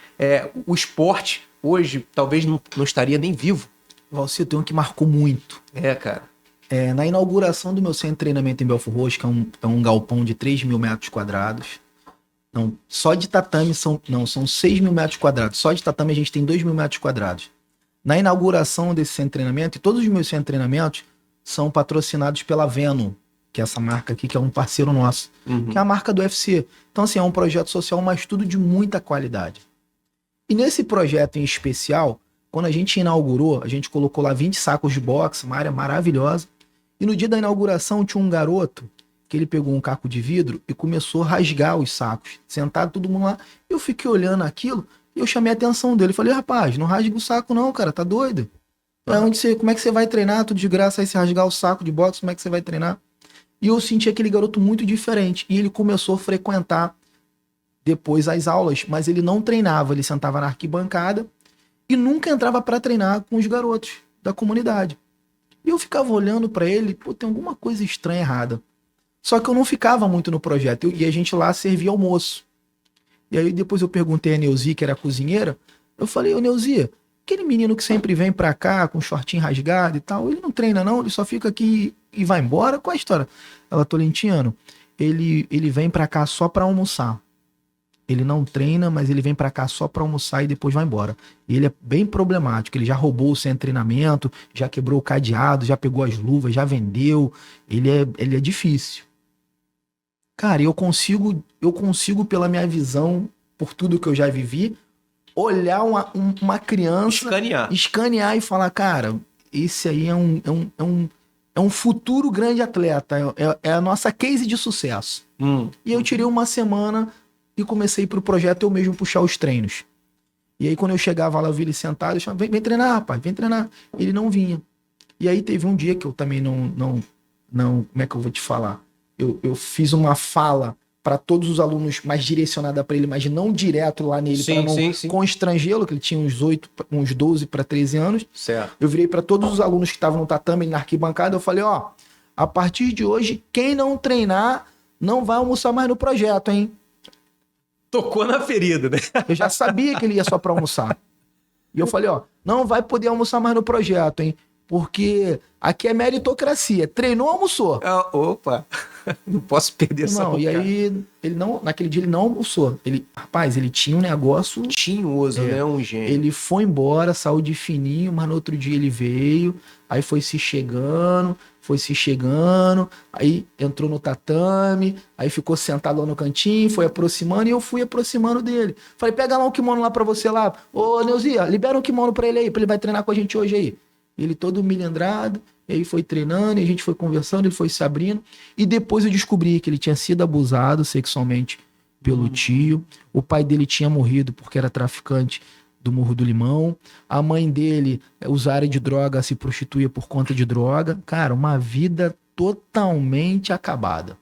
o esporte, hoje talvez não estaria nem vivo? Valci, tem um que marcou muito. Cara. Na inauguração do meu centro de treinamento em Belfort Roxo, que é um galpão de 3.000 metros quadrados. Não, só de tatame são 6.000 metros quadrados. Só de tatame a gente tem 2.000 metros quadrados. Na inauguração desse centro de treinamento, e todos os meus centros de treinamentos são patrocinados pela Venom, que é essa marca aqui, que é um parceiro nosso, que é a marca do UFC. Então, assim, é um projeto social, mas tudo de muita qualidade. E nesse projeto em especial, quando a gente inaugurou, a gente colocou lá 20 sacos de boxe, uma área maravilhosa. E no dia da inauguração tinha um garoto que ele pegou um caco de vidro e começou a rasgar os sacos. Sentado todo mundo lá. Eu fiquei olhando aquilo e eu chamei a atenção dele. Falei, rapaz, não rasga o saco não, cara, tá doido? Como é que você vai treinar? Tudo de graça aí, se rasgar o saco de boxe, como é que você vai treinar? E eu senti aquele garoto muito diferente. E ele começou a frequentar depois as aulas, mas ele não treinava. Ele sentava na arquibancada e nunca entrava para treinar com os garotos da comunidade. E eu ficava olhando para ele, tem alguma coisa estranha errada. Só que eu não ficava muito no projeto, e a gente lá servia almoço. E aí depois eu perguntei a Neuzi, que era a cozinheira, eu falei, ô Neuzi, aquele menino que sempre vem pra cá com shortinho rasgado e tal, ele não treina não, ele só fica aqui e vai embora? Qual a história? Ela, Tolentino, ele vem pra cá só pra almoçar. Ele não treina, mas ele vem pra cá só pra almoçar e depois vai embora. E ele é bem problemático, ele já roubou o centro de treinamento, já quebrou o cadeado, já pegou as luvas, já vendeu. Ele é difícil. Cara, eu consigo, pela minha visão, por tudo que eu já vivi, olhar uma criança, escanear e falar, cara, esse aí é um futuro grande atleta, é a nossa case de sucesso. E eu tirei uma semana e comecei pro projeto eu mesmo puxar os treinos. E aí quando eu chegava lá, eu vi ele sentado, eu chamava, vem treinar, rapaz, vem treinar. Ele não vinha. E aí teve um dia que eu também não como é que eu vou te falar? Eu fiz uma fala para todos os alunos, mais direcionada para ele, mas não direto lá nele, para não constrangê-lo, que ele tinha uns 12 para 13 anos. Certo. Eu virei para todos os alunos que estavam no tatame, na arquibancada, eu falei, a partir de hoje, quem não treinar não vai almoçar mais no projeto, hein? Tocou na ferida, né? Eu já sabia que ele ia só pra almoçar. E eu falei, ó, não vai poder almoçar mais no projeto, hein? Porque aqui é meritocracia. Treinou, almoçou. Opa, não posso perder essa Não, e oportunidade. aí, ele não, naquele dia ele não almoçou. Rapaz, ele tinha um negócio. Tinhoso, né? Um gênio. Ele foi embora, saiu de fininho, mas no outro dia ele veio, aí foi se chegando, aí entrou no tatame, aí ficou sentado lá no cantinho, foi aproximando e eu fui aproximando dele. Falei, pega lá um kimono lá pra você lá. Ô, Neuzia, libera um kimono pra ele aí, pra ele vai treinar com a gente hoje aí. Ele todo milindrado, e aí foi treinando, e a gente foi conversando, ele foi se abrindo, e depois eu descobri que ele tinha sido abusado sexualmente pelo tio, o pai dele tinha morrido porque era traficante do Morro do Limão, a mãe dele, usuária de droga, se prostituía por conta de droga, cara, uma vida totalmente acabada.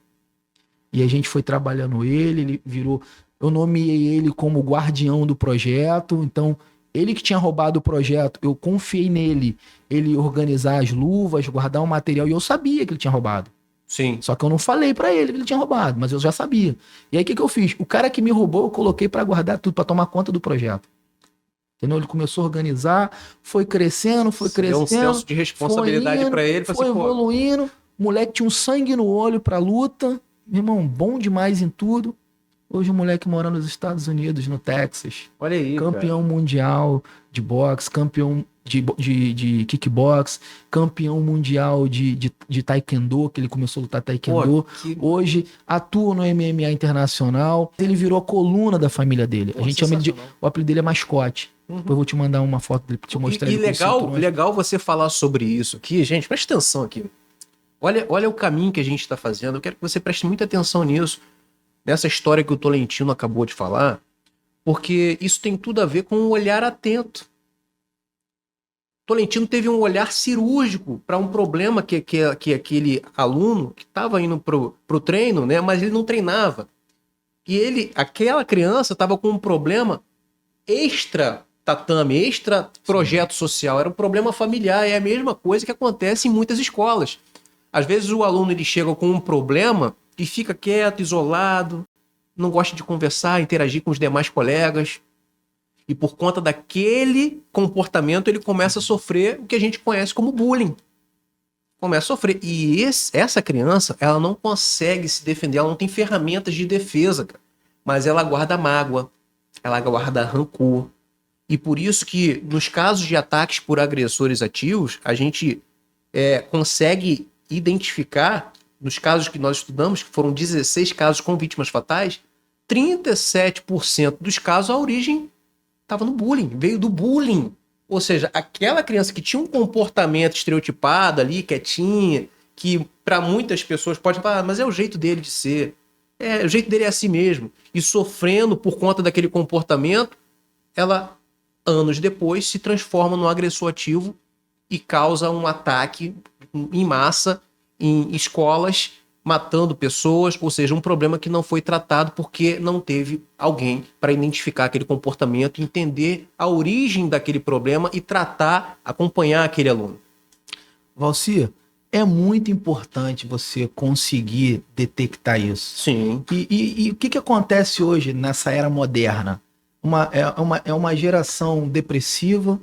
E a gente foi trabalhando ele virou, eu nomeei ele como guardião do projeto, então ele que tinha roubado o projeto, eu confiei nele, ele organizar as luvas, guardar o material, e eu sabia que ele tinha roubado. Sim. Só que eu não falei pra ele que ele tinha roubado, mas eu já sabia. E aí o que eu fiz? O cara que me roubou, eu coloquei pra guardar tudo, pra tomar conta do projeto. Entendeu? Ele começou a organizar, foi crescendo, Deu um senso de responsabilidade pra ele. Foi evoluindo, o moleque tinha um sangue no olho pra luta, meu irmão, bom demais em tudo. Hoje o moleque mora nos Estados Unidos, no Texas. Olha aí, campeão mundial de boxe, campeão de kickbox, campeão mundial de taekwondo, que ele começou a lutar taekwondo. Hoje atua no MMA internacional. Ele virou a coluna da família dele. A gente chama ele de... O apelido dele é Mascote. Depois eu vou te mandar uma foto dele pra te mostrar. E legal você falar sobre isso aqui. Gente, presta atenção aqui. Olha o caminho que a gente está fazendo. Eu quero que você preste muita atenção nisso. Nessa história que o Tolentino acabou de falar. Porque isso tem tudo a ver com um olhar atento. Tolentino teve um olhar cirúrgico para um problema que aquele aluno que estava indo pro treino, né, mas ele não treinava. E aquela criança estava com um problema extra tatame, extra projeto social, era um problema familiar, é a mesma coisa que acontece em muitas escolas. Às vezes o aluno ele chega com um problema e fica quieto, isolado, não gosta de conversar, interagir com os demais colegas. E por conta daquele comportamento, ele começa a sofrer o que a gente conhece como bullying. Começa a sofrer. E essa criança, ela não consegue se defender, ela não tem ferramentas de defesa, cara. Mas ela guarda mágoa, ela guarda rancor. E por isso que, nos casos de ataques por agressores ativos, a gente consegue identificar, nos casos que nós estudamos, que foram 16 casos com vítimas fatais, 37% dos casos a origem estava no bullying, veio do bullying. Ou seja, aquela criança que tinha um comportamento estereotipado ali, quietinha, que para muitas pessoas pode falar, mas é o jeito dele de ser. O jeito dele é assim mesmo. E sofrendo por conta daquele comportamento, ela, anos depois, se transforma num agressor ativo e causa um ataque em massa em escolas, matando pessoas, ou seja, um problema que não foi tratado porque não teve alguém para identificar aquele comportamento, entender a origem daquele problema e tratar, acompanhar aquele aluno. Valci, é muito importante você conseguir detectar isso. Sim. E o que acontece hoje nessa era moderna? É uma geração depressiva,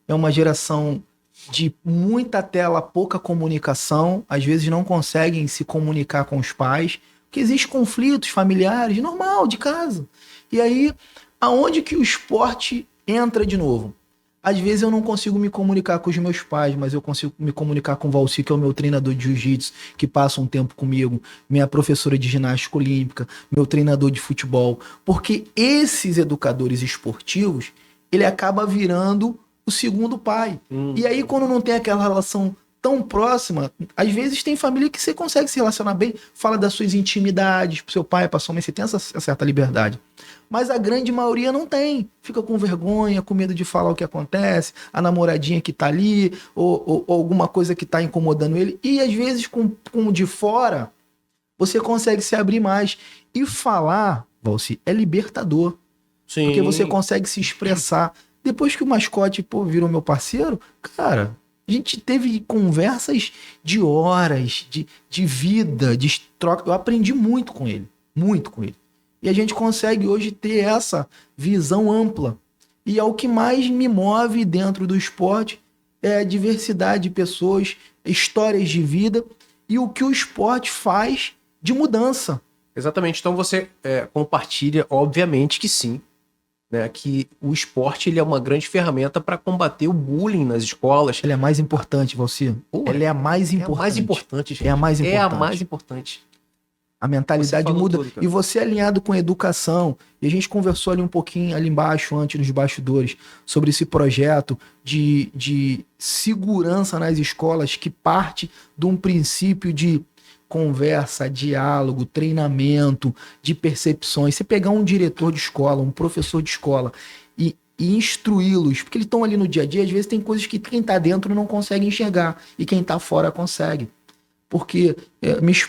é uma geração de muita tela, pouca comunicação, às vezes não conseguem se comunicar com os pais, porque existem conflitos familiares, normal, de casa. E aí, aonde que o esporte entra de novo? Às vezes eu não consigo me comunicar com os meus pais, mas eu consigo me comunicar com o Valci, que é o meu treinador de jiu-jitsu, que passa um tempo comigo, minha professora de ginástica olímpica, meu treinador de futebol, porque esses educadores esportivos, ele acaba virando o segundo pai. E aí, quando não tem aquela relação tão próxima, às vezes tem família que você consegue se relacionar bem, fala das suas intimidades pro seu pai, pra sua mãe, você tem essa certa liberdade. Mas a grande maioria não tem. Fica com vergonha, com medo de falar o que acontece, a namoradinha que tá ali, ou alguma coisa que tá incomodando ele. E às vezes, com de fora, você consegue se abrir mais. E falar, Valci, é libertador. Sim. Porque você consegue se expressar. Depois que o Mascote, virou meu parceiro, cara, A gente teve conversas de horas, de vida, de troca. Eu aprendi muito com ele, muito com ele. E a gente consegue hoje ter essa visão ampla. E é o que mais me move dentro do esporte, é a diversidade de pessoas, histórias de vida e o que o esporte faz de mudança. Exatamente. Então você compartilha, obviamente que sim, né, que o esporte ele é uma grande ferramenta para combater o bullying nas escolas. Ele é mais importante, Valcir. Ele é a mais importante. É a mais importante, gente. É a mais importante. É a mais importante. A mentalidade muda. Tudo, e você alinhado com a educação. E a gente conversou ali um pouquinho, ali embaixo, antes, nos bastidores, sobre esse projeto de segurança nas escolas que parte de um princípio de conversa, diálogo, treinamento, de percepções. Você pegar um diretor de escola, um professor de escola e instruí-los, porque eles estão ali no dia a dia, às vezes tem coisas que quem está dentro não consegue enxergar e quem está fora consegue. Porque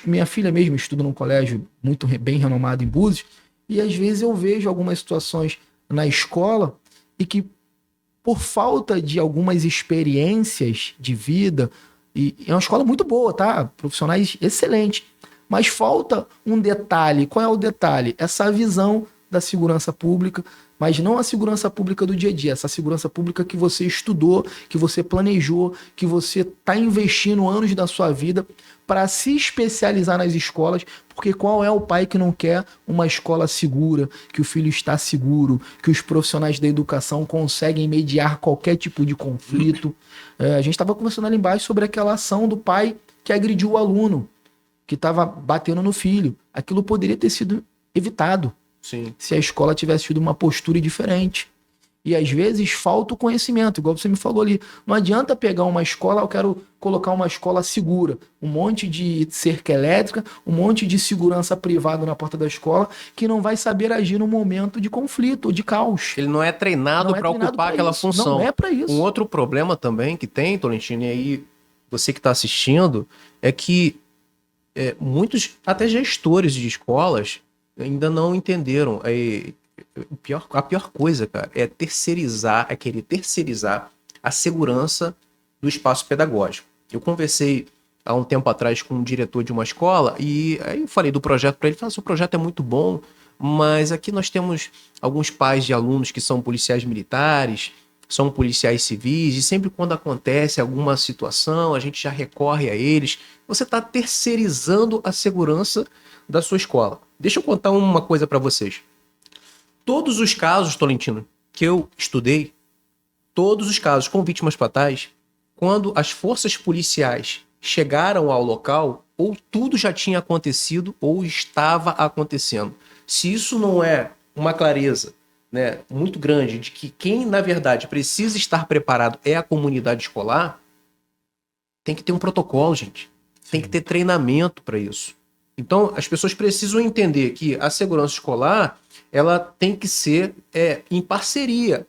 minha filha mesmo estuda num colégio muito bem renomado em Búzios, e às vezes eu vejo algumas situações na escola e que, por falta de algumas experiências de vida, e é uma escola muito boa, tá? Profissionais excelentes, mas falta um detalhe. Qual é o detalhe? Essa visão da segurança pública, mas não a segurança pública do dia a dia, essa segurança pública que você estudou, que você planejou, que você está investindo anos da sua vida para se especializar nas escolas, porque qual é o pai que não quer uma escola segura, que o filho está seguro, que os profissionais da educação conseguem mediar qualquer tipo de conflito. A gente estava conversando ali embaixo sobre aquela ação do pai que agrediu o aluno, que estava batendo no filho. Aquilo poderia ter sido evitado. Sim. Se a escola tivesse tido uma postura diferente. E às vezes falta o conhecimento, igual você me falou ali. Não adianta pegar uma escola, eu quero colocar uma escola segura. Um monte de cerca elétrica, um monte de segurança privada na porta da escola, que não vai saber agir no momento de conflito ou de caos. Ele não é treinado para ocupar aquela função. Não é para isso. Um outro problema também que tem, Tolentino, e aí você que está assistindo, é que muitos, até gestores de escolas, ainda não entenderam. A pior coisa, cara, é querer terceirizar a segurança do espaço pedagógico. Eu conversei há um tempo atrás com um diretor de uma escola e aí eu falei do projeto para ele, falei, o projeto é muito bom, mas aqui nós temos alguns pais de alunos que são policiais militares, são policiais civis, e sempre quando acontece alguma situação, a gente já recorre a eles. Você está terceirizando a segurança da sua escola. Deixa eu contar uma coisa para vocês. Todos os casos, Tolentino, que eu estudei, todos os casos com vítimas fatais, quando as forças policiais chegaram ao local, ou tudo já tinha acontecido, ou estava acontecendo. Se isso não é uma clareza, né, muito grande de que quem, na verdade, precisa estar preparado é a comunidade escolar, tem que ter um protocolo, gente. Tem que ter treinamento para isso. Então, as pessoas precisam entender que a segurança escolar ela tem que ser em parceria.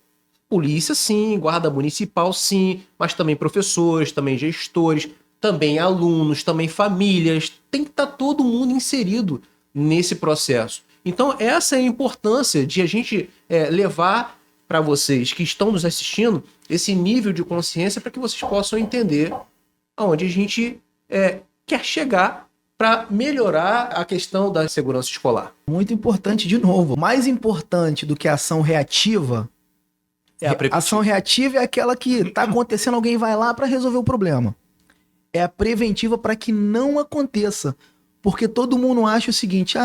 Polícia, sim, guarda municipal, sim, mas também professores, também gestores, também alunos, também famílias. Tem que estar todo mundo inserido nesse processo. Então, essa é a importância de a gente levar para vocês que estão nos assistindo esse nível de consciência para que vocês possam entender aonde a gente quer chegar para melhorar a questão da segurança escolar. Muito importante, de novo. Mais importante do que a ação reativa é a preventiva. Ação reativa é aquela que está acontecendo, alguém vai lá para resolver o problema. É a preventiva para que não aconteça. Porque todo mundo acha o seguinte,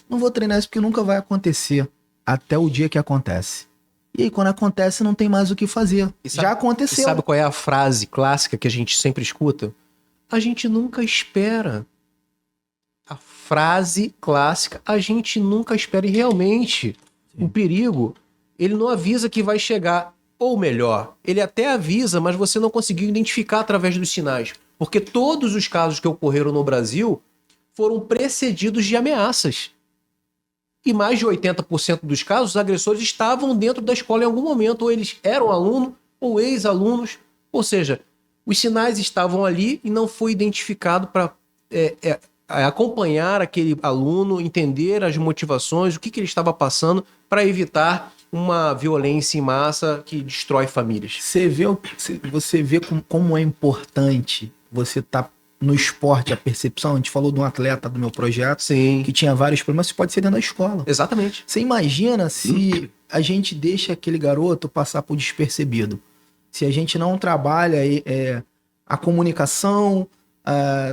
não vou treinar isso porque nunca vai acontecer. Até o dia que acontece. E aí, quando acontece, não tem mais o que fazer. Já aconteceu. E sabe qual é a frase clássica que a gente sempre escuta? A gente nunca espera. A frase clássica, a gente nunca espera. E realmente, o perigo, ele não avisa que vai chegar. Ou melhor, ele até avisa, mas você não conseguiu identificar através dos sinais. Porque todos os casos que ocorreram no Brasil foram precedidos de ameaças. E mais de 80% dos casos, os agressores estavam dentro da escola em algum momento. Ou eles eram aluno ou ex-alunos. Ou seja, os sinais estavam ali e não foi identificado para acompanhar aquele aluno, entender as motivações, o que ele estava passando para evitar uma violência em massa que destrói famílias. Você vê como é importante você estar no esporte, a percepção. A gente falou de um atleta do meu projeto Sim. que tinha vários problemas, isso pode ser dentro da escola. Exatamente. Você imagina se a gente deixa aquele garoto passar por despercebido. Se a gente não trabalha a comunicação,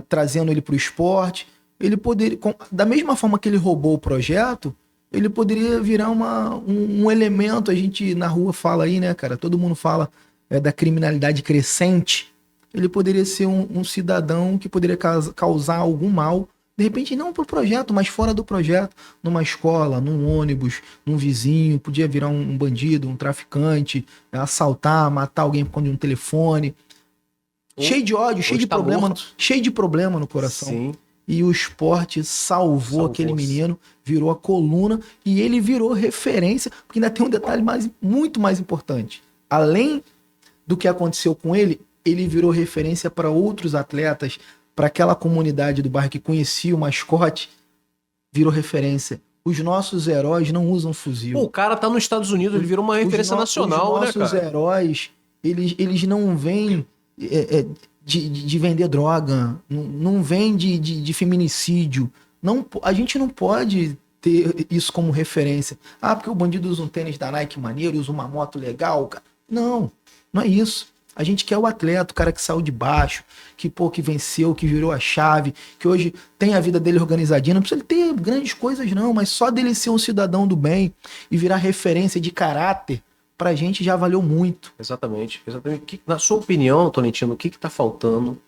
trazendo ele para o esporte, ele poderia, da mesma forma que ele roubou o projeto, ele poderia virar um elemento. A gente na rua fala aí, né, cara? Todo mundo fala da criminalidade crescente. Ele poderia ser um cidadão que poderia causar algum mal, de repente não pro projeto, mas fora do projeto, numa escola, num ônibus, num vizinho, podia virar um bandido, um traficante, assaltar, matar alguém por conta de um telefone. Cheio de ódio, cheio de problema no coração. Sim. E o esporte salvou aquele menino, virou a coluna e ele virou referência, porque ainda tem um detalhe muito mais importante. Além do que aconteceu com ele, ele virou referência para outros atletas, para aquela comunidade do bairro que conhecia o mascote, virou referência. Os nossos heróis não usam fuzil. Pô, o cara tá nos Estados Unidos, ele virou uma referência nacional, né, cara? Os nossos heróis, eles não vêm de vender droga, não vêm de feminicídio. Não, a gente não pode ter isso como referência. Porque o bandido usa um tênis da Nike maneiro, usa uma moto legal. Cara. Não é isso. A gente quer o atleta, o cara que saiu de baixo, que venceu, que virou a chave, que hoje tem a vida dele organizadinha. Não precisa ele ter grandes coisas não, mas só dele ser um cidadão do bem e virar referência de caráter, pra gente já valeu muito. Exatamente. Na sua opinião, Tolentino, o que tá faltando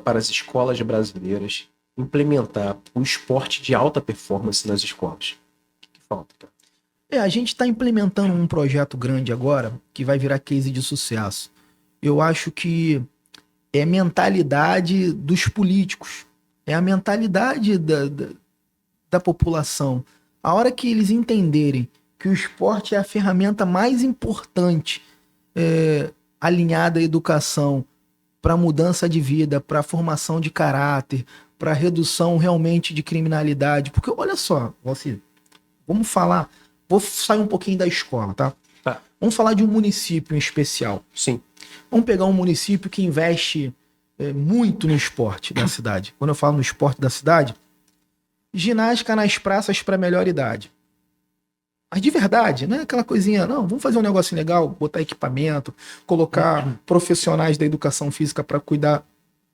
para as escolas brasileiras implementar o esporte de alta performance nas escolas? O que falta, cara? A gente está implementando um projeto grande agora que vai virar case de sucesso. Eu acho que é a mentalidade dos políticos, é a mentalidade da população. A hora que eles entenderem que o esporte é a ferramenta mais importante alinhada à educação para mudança de vida, para formação de caráter, para redução realmente de criminalidade. Porque olha só, vamos falar... Vou sair um pouquinho da escola, tá? Vamos falar de um município em especial. Sim. Vamos pegar um município que investe muito no esporte da cidade. Quando eu falo no esporte da cidade, ginástica nas praças para melhor idade. Mas de verdade, não é aquela coisinha, não, vamos fazer um negócio legal, botar equipamento, colocar profissionais da educação física para cuidar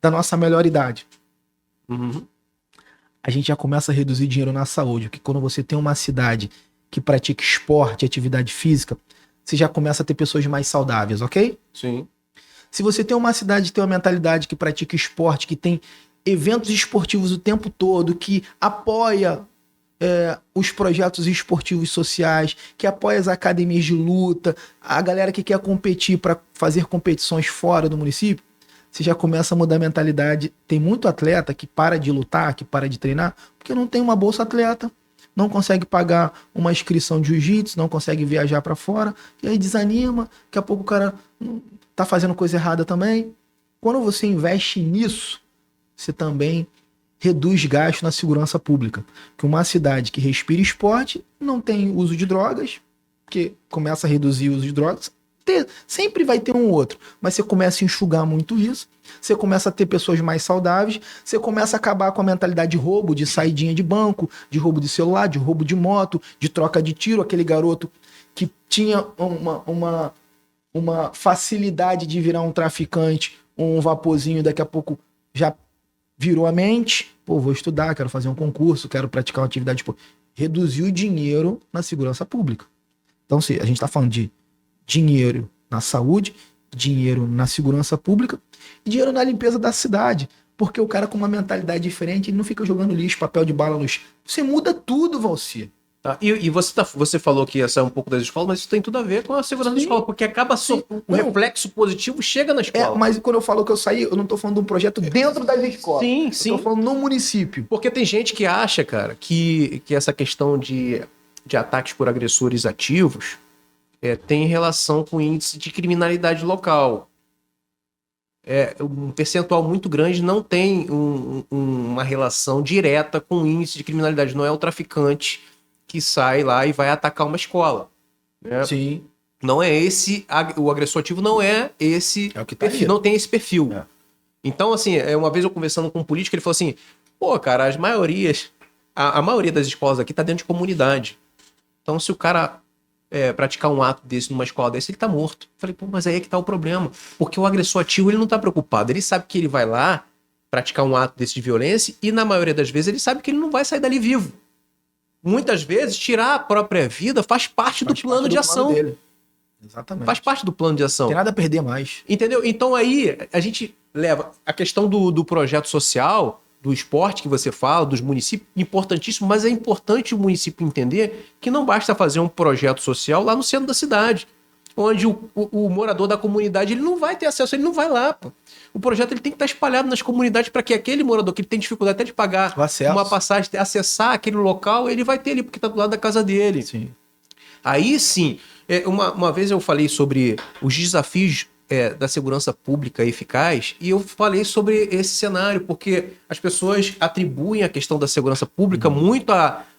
da nossa melhor idade. Uhum. A gente já começa a reduzir dinheiro na saúde, porque quando você tem uma cidade que pratica esporte, atividade física, você já começa a ter pessoas mais saudáveis, ok? Sim. Se você tem uma cidade que tem uma mentalidade que pratica esporte, que tem eventos esportivos o tempo todo, que apoia os projetos esportivos sociais, que apoia as academias de luta, a galera que quer competir para fazer competições fora do município, você já começa a mudar a mentalidade. Tem muito atleta que para de lutar, que para de treinar, porque não tem uma bolsa atleta, não consegue pagar uma inscrição de jiu-jitsu, não consegue viajar para fora, e aí desanima, daqui a pouco o cara tá fazendo coisa errada também. Quando você investe nisso, você também reduz gasto na segurança pública. Que uma cidade que respira esporte não tem uso de drogas, que começa a reduzir o uso de drogas, sempre vai ter um outro, mas você começa a enxugar muito isso, você começa a ter pessoas mais saudáveis, você começa a acabar com a mentalidade de roubo, de saidinha de banco, de roubo de celular, de roubo de moto, de troca de tiro, aquele garoto que tinha uma facilidade de virar um traficante, um vaporzinho, daqui a pouco já virou a mente, vou estudar, quero fazer um concurso, quero praticar uma atividade, reduziu o dinheiro na segurança pública. Então, se a gente está falando de dinheiro na saúde, dinheiro na segurança pública e dinheiro na limpeza da cidade. Porque o cara com uma mentalidade diferente, ele não fica jogando lixo, papel de bala no chão. Você muda tudo, Valcir. Tá. E você falou que ia sair um pouco das escolas, mas isso tem tudo a ver com a segurança da escola, porque acaba o reflexo positivo chega na escola. Mas quando eu falo que eu saí, eu não tô falando de um projeto dentro das escolas. Sim. Eu tô falando no município. Porque tem gente que acha, cara, que essa questão de ataques por agressores ativos tem relação com o índice de criminalidade local. Um percentual muito grande não tem uma relação direta com o índice de criminalidade. Não é o traficante que sai lá e vai atacar uma escola. Né? Sim. Não é esse, o agressor ativo não é esse É o que tá perfil, aí. não tem esse perfil. É. Então, assim, uma vez eu conversando com um político, ele falou assim, pô, cara, a maioria das escolas aqui tá dentro de comunidade. Então, se o cara praticar um ato desse numa escola desse, ele tá morto. Eu falei, pô, mas aí é que tá o problema. Porque o agressor ativo, ele não tá preocupado. Ele sabe que ele vai lá praticar um ato desse de violência e, na maioria das vezes, ele sabe que ele não vai sair dali vivo. Muitas vezes, tirar a própria vida faz parte do plano de ação. Dele. Exatamente. Faz parte do plano de ação. Não tem nada a perder mais. Entendeu? Então aí a gente leva a questão do projeto social, do esporte que você fala, dos municípios, importantíssimo, mas é importante o município entender que não basta fazer um projeto social lá no centro da cidade, onde o morador da comunidade ele não vai ter acesso, ele não vai lá. Pô. O projeto ele tem que estar espalhado nas comunidades para que aquele morador que ele tem dificuldade até de pagar uma passagem, acessar aquele local, ele vai ter ali, porque está do lado da casa dele. Sim. Aí sim, uma vez eu falei sobre os desafios da segurança pública eficaz e eu falei sobre esse cenário, porque as pessoas atribuem a questão da segurança pública muito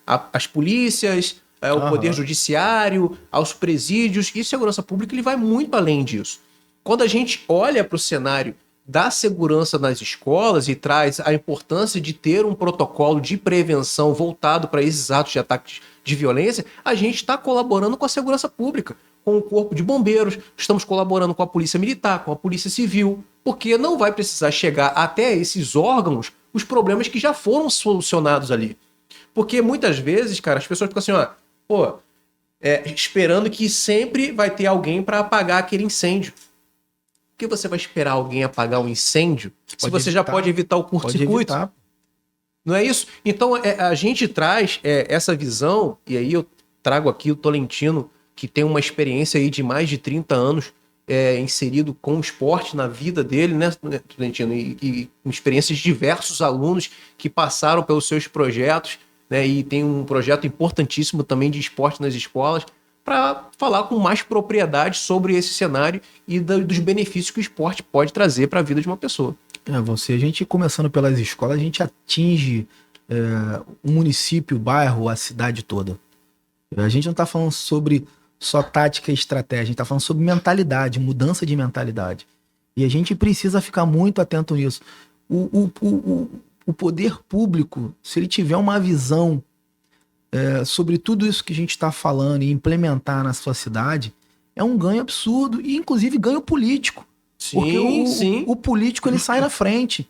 às polícias, ao poder judiciário, aos presídios, e segurança pública ele vai muito além disso. Quando a gente olha para o cenário da segurança nas escolas e traz a importância de ter um protocolo de prevenção voltado para esses atos de ataques de violência, a gente está colaborando com a segurança pública, com o corpo de bombeiros, estamos colaborando com a polícia militar, com a polícia civil, porque não vai precisar chegar até esses órgãos os problemas que já foram solucionados ali. Porque muitas vezes, cara, as pessoas ficam assim, esperando que sempre vai ter alguém para apagar aquele incêndio. Por que você vai esperar alguém apagar um incêndio se você já pode evitar o curto-circuito? Não é isso? Então, a gente traz essa visão, e aí eu trago aqui o Tolentino, que tem uma experiência aí de mais de 30 anos inserido com o esporte na vida dele, né, Tolentino? E com experiências de diversos alunos que passaram pelos seus projetos, né, e tem um projeto importantíssimo também de esporte nas escolas, para falar com mais propriedade sobre esse cenário e dos benefícios que o esporte pode trazer para a vida de uma pessoa. A gente começando pelas escolas, a gente atinge o município, o bairro, a cidade toda. A gente não está falando sobre só tática e estratégia, a gente está falando sobre mentalidade, mudança de mentalidade. E a gente precisa ficar muito atento nisso. O poder público, se ele tiver uma visão sobre tudo isso que a gente está falando e implementar na sua cidade, é um ganho absurdo e inclusive ganho político. Sim, porque o político ele sai na frente,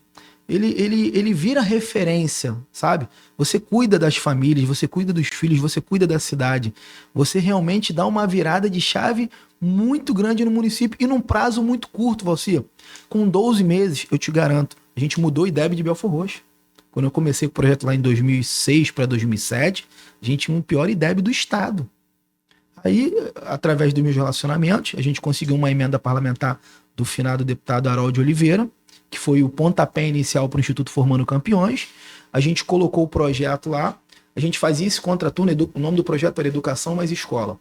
ele vira referência, sabe? Você cuida das famílias, você cuida dos filhos, você cuida da cidade, você realmente dá uma virada de chave muito grande no município e num prazo muito curto, Valci. Com 12 meses, eu te garanto, a gente mudou o IDEB de Belfor Roxo. Quando eu comecei o projeto lá em 2006 para 2007, a gente tinha um pior IDEB do estado. Aí, através dos meus relacionamentos, a gente conseguiu uma emenda parlamentar do finado deputado Harold Oliveira, que foi o pontapé inicial para o Instituto Formando Campeões. A gente colocou o projeto lá, a gente fazia esse contraturno, o nome do projeto era Educação mais Escola,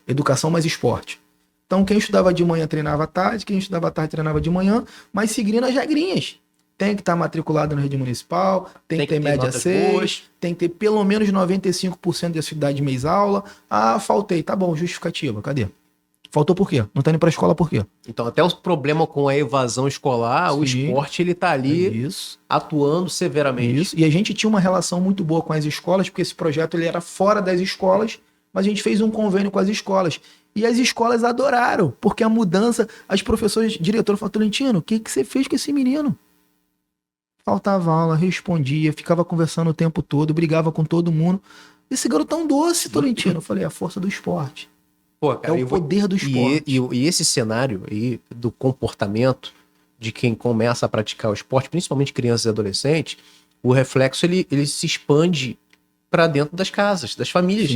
Educação mais Esporte. Então, quem estudava de manhã treinava à tarde, quem estudava à tarde treinava de manhã, mas seguindo as regrinhas. Tem que estar matriculado na rede municipal, tem que ter média 6, tem que ter pelo menos 95% de atividade mês aula. Ah, faltei, tá bom, justificativa, cadê? Faltou por quê? Não tá indo pra escola por quê? Então, até o problema com a evasão escolar, o esporte, ele tá ali atuando severamente. Isso. E a gente tinha uma relação muito boa com as escolas, porque esse projeto ele era fora das escolas, mas a gente fez um convênio com as escolas. E as escolas adoraram, porque a mudança, as professoras, diretor falaram, Tolentino, o que você fez com esse menino? Faltava aula, respondia, ficava conversando o tempo todo, brigava com todo mundo. Esse garotão doce, Tolentino. Eu falei, a força do esporte. Pô, cara, é o poder do esporte. E esse cenário aí do comportamento de quem começa a praticar o esporte, principalmente crianças e adolescentes, o reflexo ele se expande para dentro das casas, das famílias.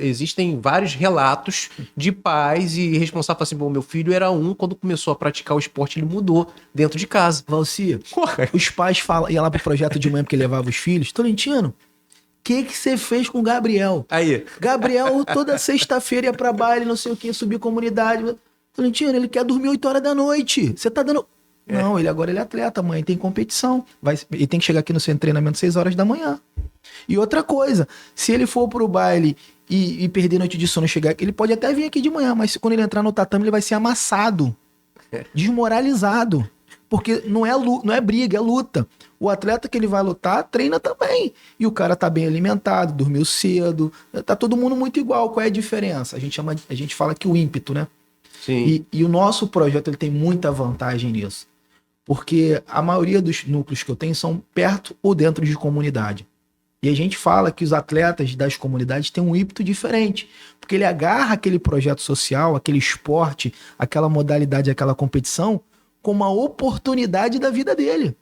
Existem vários relatos de pais e responsáveis assim, bom, meu filho era quando começou a praticar o esporte, ele mudou dentro de casa. Valci, os pais iam lá pro projeto de manhã porque levava os filhos. Tolentino, o que você fez com o Gabriel? Aí. Gabriel toda sexta-feira ia pra baile, não sei o que, subir comunidade. Tolentino, ele quer dormir 8 horas da noite. Você tá dando... Não, ele é atleta, amanhã tem competição. Ele tem que chegar aqui no centro de treinamento 6 horas da manhã. E outra coisa, se ele for pro baile e perder noite de sono, chegar aqui, ele pode até vir aqui de manhã, mas quando ele entrar no tatame, ele vai ser amassado, desmoralizado. Porque não é briga, é luta. O atleta que ele vai lutar, treina também. E o cara tá bem alimentado, dormiu cedo, tá todo mundo muito igual. Qual é a diferença? A gente fala que o ímpeto, né? Sim. E o nosso projeto ele tem muita vantagem nisso. Porque a maioria dos núcleos que eu tenho são perto ou dentro de comunidade. E a gente fala que os atletas das comunidades têm um ímpeto diferente. Porque ele agarra aquele projeto social, aquele esporte, aquela modalidade, aquela competição, como uma oportunidade da vida dele.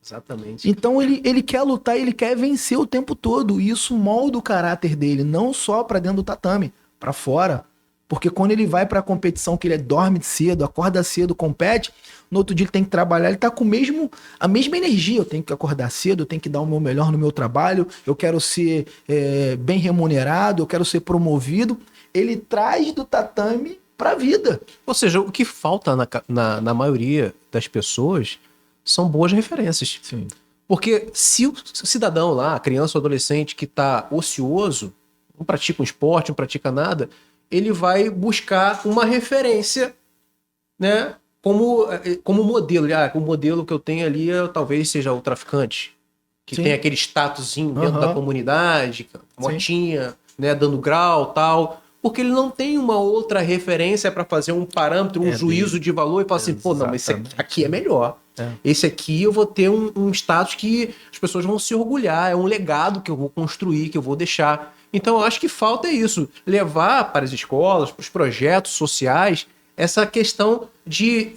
Exatamente. Então ele quer lutar, ele quer vencer o tempo todo. E isso molda o caráter dele, não só para dentro do tatame, para fora. Porque quando ele vai para a competição, que ele dorme cedo, acorda cedo, compete, no outro dia ele tem que trabalhar, ele tá com a mesma energia. Eu tenho que acordar cedo, eu tenho que dar o meu melhor no meu trabalho, eu quero ser bem remunerado, eu quero ser promovido. Ele traz do tatame pra vida. Ou seja, o que falta na maioria das pessoas são boas referências. Sim. Porque se o cidadão lá, a criança ou adolescente que está ocioso, não pratica um esporte, não pratica nada, ele vai buscar uma referência, né, como modelo. O modelo que eu tenho ali talvez seja o traficante, que Sim. tem aquele statusinho dentro da comunidade, motinha, né, dando grau, tal. Porque ele não tem uma outra referência para fazer um parâmetro, juízo de valor e falar assim, pô, não, mas esse aqui é melhor. Esse aqui eu vou ter um status que as pessoas vão se orgulhar, é um legado que eu vou construir, que eu vou deixar. Então eu acho que falta isso, levar para as escolas, para os projetos sociais, essa questão de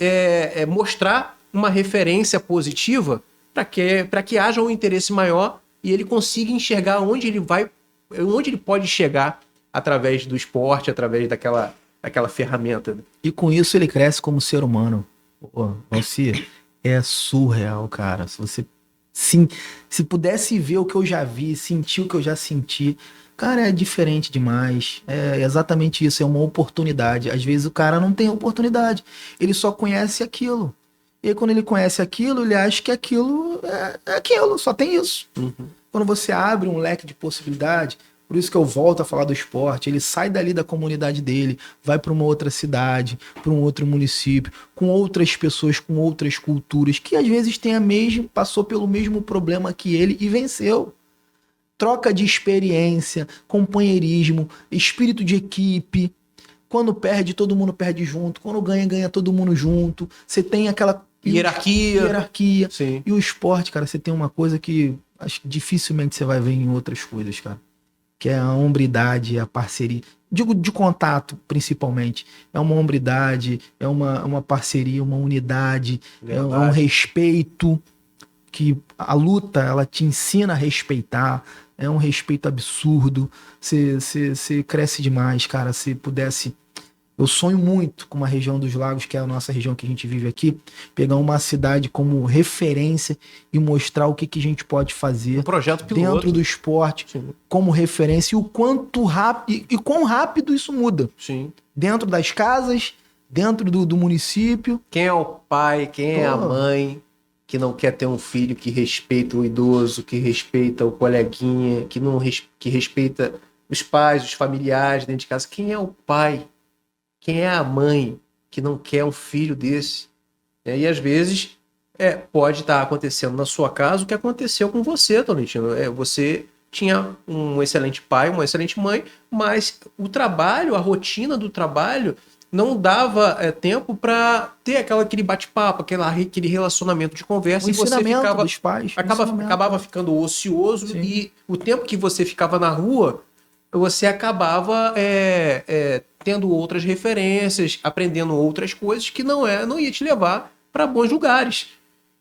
mostrar uma referência positiva para que haja um interesse maior e ele consiga enxergar onde ele pode chegar através do esporte, através daquela ferramenta. E com isso ele cresce como ser humano. Pô, Valci, é surreal, cara. Se pudesse ver o que eu já vi, sentir o que eu já senti, cara, é diferente demais. É exatamente isso, é uma oportunidade. Às vezes o cara não tem oportunidade, ele só conhece aquilo. E aí, quando ele conhece aquilo, ele acha que aquilo é aquilo, só tem isso. Uhum. Quando você abre um leque de possibilidade, por isso que eu volto a falar do esporte, ele sai dali da comunidade dele, vai para uma outra cidade, para um outro município, com outras pessoas, com outras culturas, que às vezes passou pelo mesmo problema que ele e venceu. Troca de experiência, companheirismo, espírito de equipe. Quando perde, todo mundo perde junto. Quando ganha, ganha todo mundo junto. Você tem aquela hierarquia. Sim. E o esporte, cara, você tem uma coisa que acho que dificilmente você vai ver em outras coisas, cara. Que é a hombridade, a parceria. Digo de contato, principalmente. É uma hombridade, é uma parceria, uma unidade, é um respeito. Que a luta, ela te ensina a respeitar. É um respeito absurdo. Você cresce demais, cara. Se pudesse... Eu sonho muito com uma região dos lagos, que é a nossa região que a gente vive aqui, pegar uma cidade como referência e mostrar o que a gente pode fazer projeto piloto dentro do esporte. Sim. Como referência e o quanto rápido e quão rápido isso muda. Sim. Dentro das casas, dentro do município. Quem é o pai, quem é a mãe que não quer ter um filho que respeita o idoso, que respeita o coleguinha, que respeita os pais, os familiares dentro de casa? Quem é o pai? Quem é a mãe que não quer um filho desse? E às vezes pode estar acontecendo na sua casa o que aconteceu com você, Tolentino. Você tinha um excelente pai, uma excelente mãe, mas o trabalho, a rotina do trabalho não dava tempo para ter aquele bate-papo, aquele relacionamento de conversa. O e você ficava, dos pais, acabava ficando ocioso. Sim. E o tempo que você ficava na rua, você acabava tendo outras referências, aprendendo outras coisas que não ia te levar para bons lugares.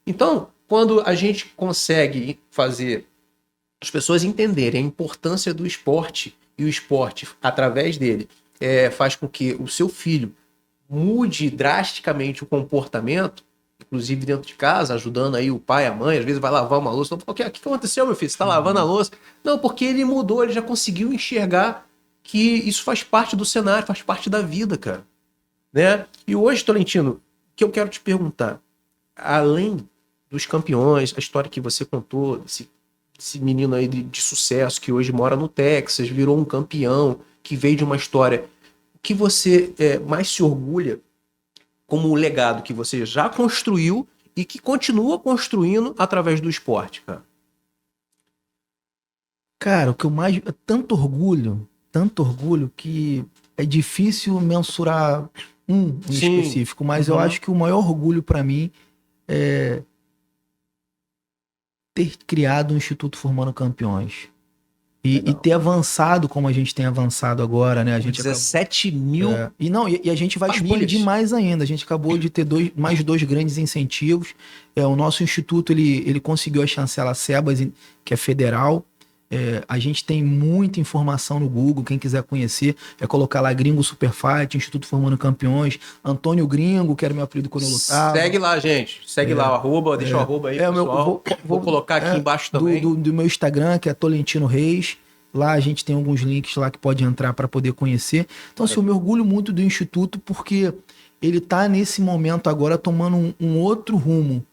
Então, quando a gente consegue fazer as pessoas entenderem a importância do esporte e o esporte, através dele, faz com que o seu filho mude drasticamente o comportamento, inclusive dentro de casa, ajudando aí o pai, a mãe, às vezes vai lavar uma louça. Então, o que aconteceu, meu filho? Você está lavando a louça? Não, porque ele mudou, ele já conseguiu enxergar que isso faz parte do cenário, faz parte da vida, cara. Né? E hoje, Tolentino, o que eu quero te perguntar? além dos campeões, a história que você contou, esse menino aí de sucesso que hoje mora no Texas, virou um campeão, que veio de uma história, o que você mais se orgulha como o legado que você já construiu e que continua construindo através do esporte, cara? Cara, o que eu mais. Tanto orgulho que é difícil mensurar um em Sim. específico, mas eu Uhum. acho que o maior orgulho pra mim é ter criado um Instituto Formando Campeões. E Legal. ter avançado como a gente tem avançado agora, né? A gente 17 mil. E a gente vai Famílias. expandir mais ainda. A gente acabou de ter mais dois grandes incentivos. O nosso instituto ele conseguiu a chancela SEBAS, que é federal. A gente tem muita informação no Google. Quem quiser conhecer, é colocar lá Gringo Superfight, Instituto Formando Campeões, Antônio Gringo, que era meu apelido quando eu lutava. Segue lá, gente. Segue lá o arroba, deixa o arroba aí, pessoal. Vou colocar aqui embaixo também. Do meu Instagram, que é Tolentino Reis. Lá a gente tem alguns links lá que pode entrar para poder conhecer. Então, assim, eu me orgulho muito do Instituto porque ele está nesse momento agora tomando um outro rumo.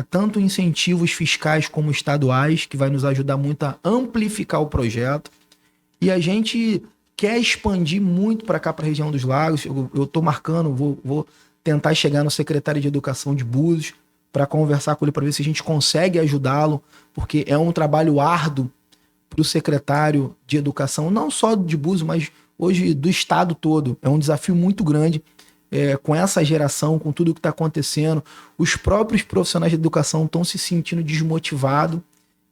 Tanto incentivos fiscais como estaduais, que vai nos ajudar muito a amplificar o projeto. E a gente quer expandir muito para cá, para a região dos lagos. Eu estou marcando, vou tentar chegar no secretário de Educação de Búzios para conversar com ele, para ver se a gente consegue ajudá-lo, porque é um trabalho árduo para o secretário de Educação, não só de Búzios, mas hoje do estado todo. É um desafio muito grande com essa geração, com tudo que está acontecendo. Os próprios profissionais de educação estão se sentindo desmotivados.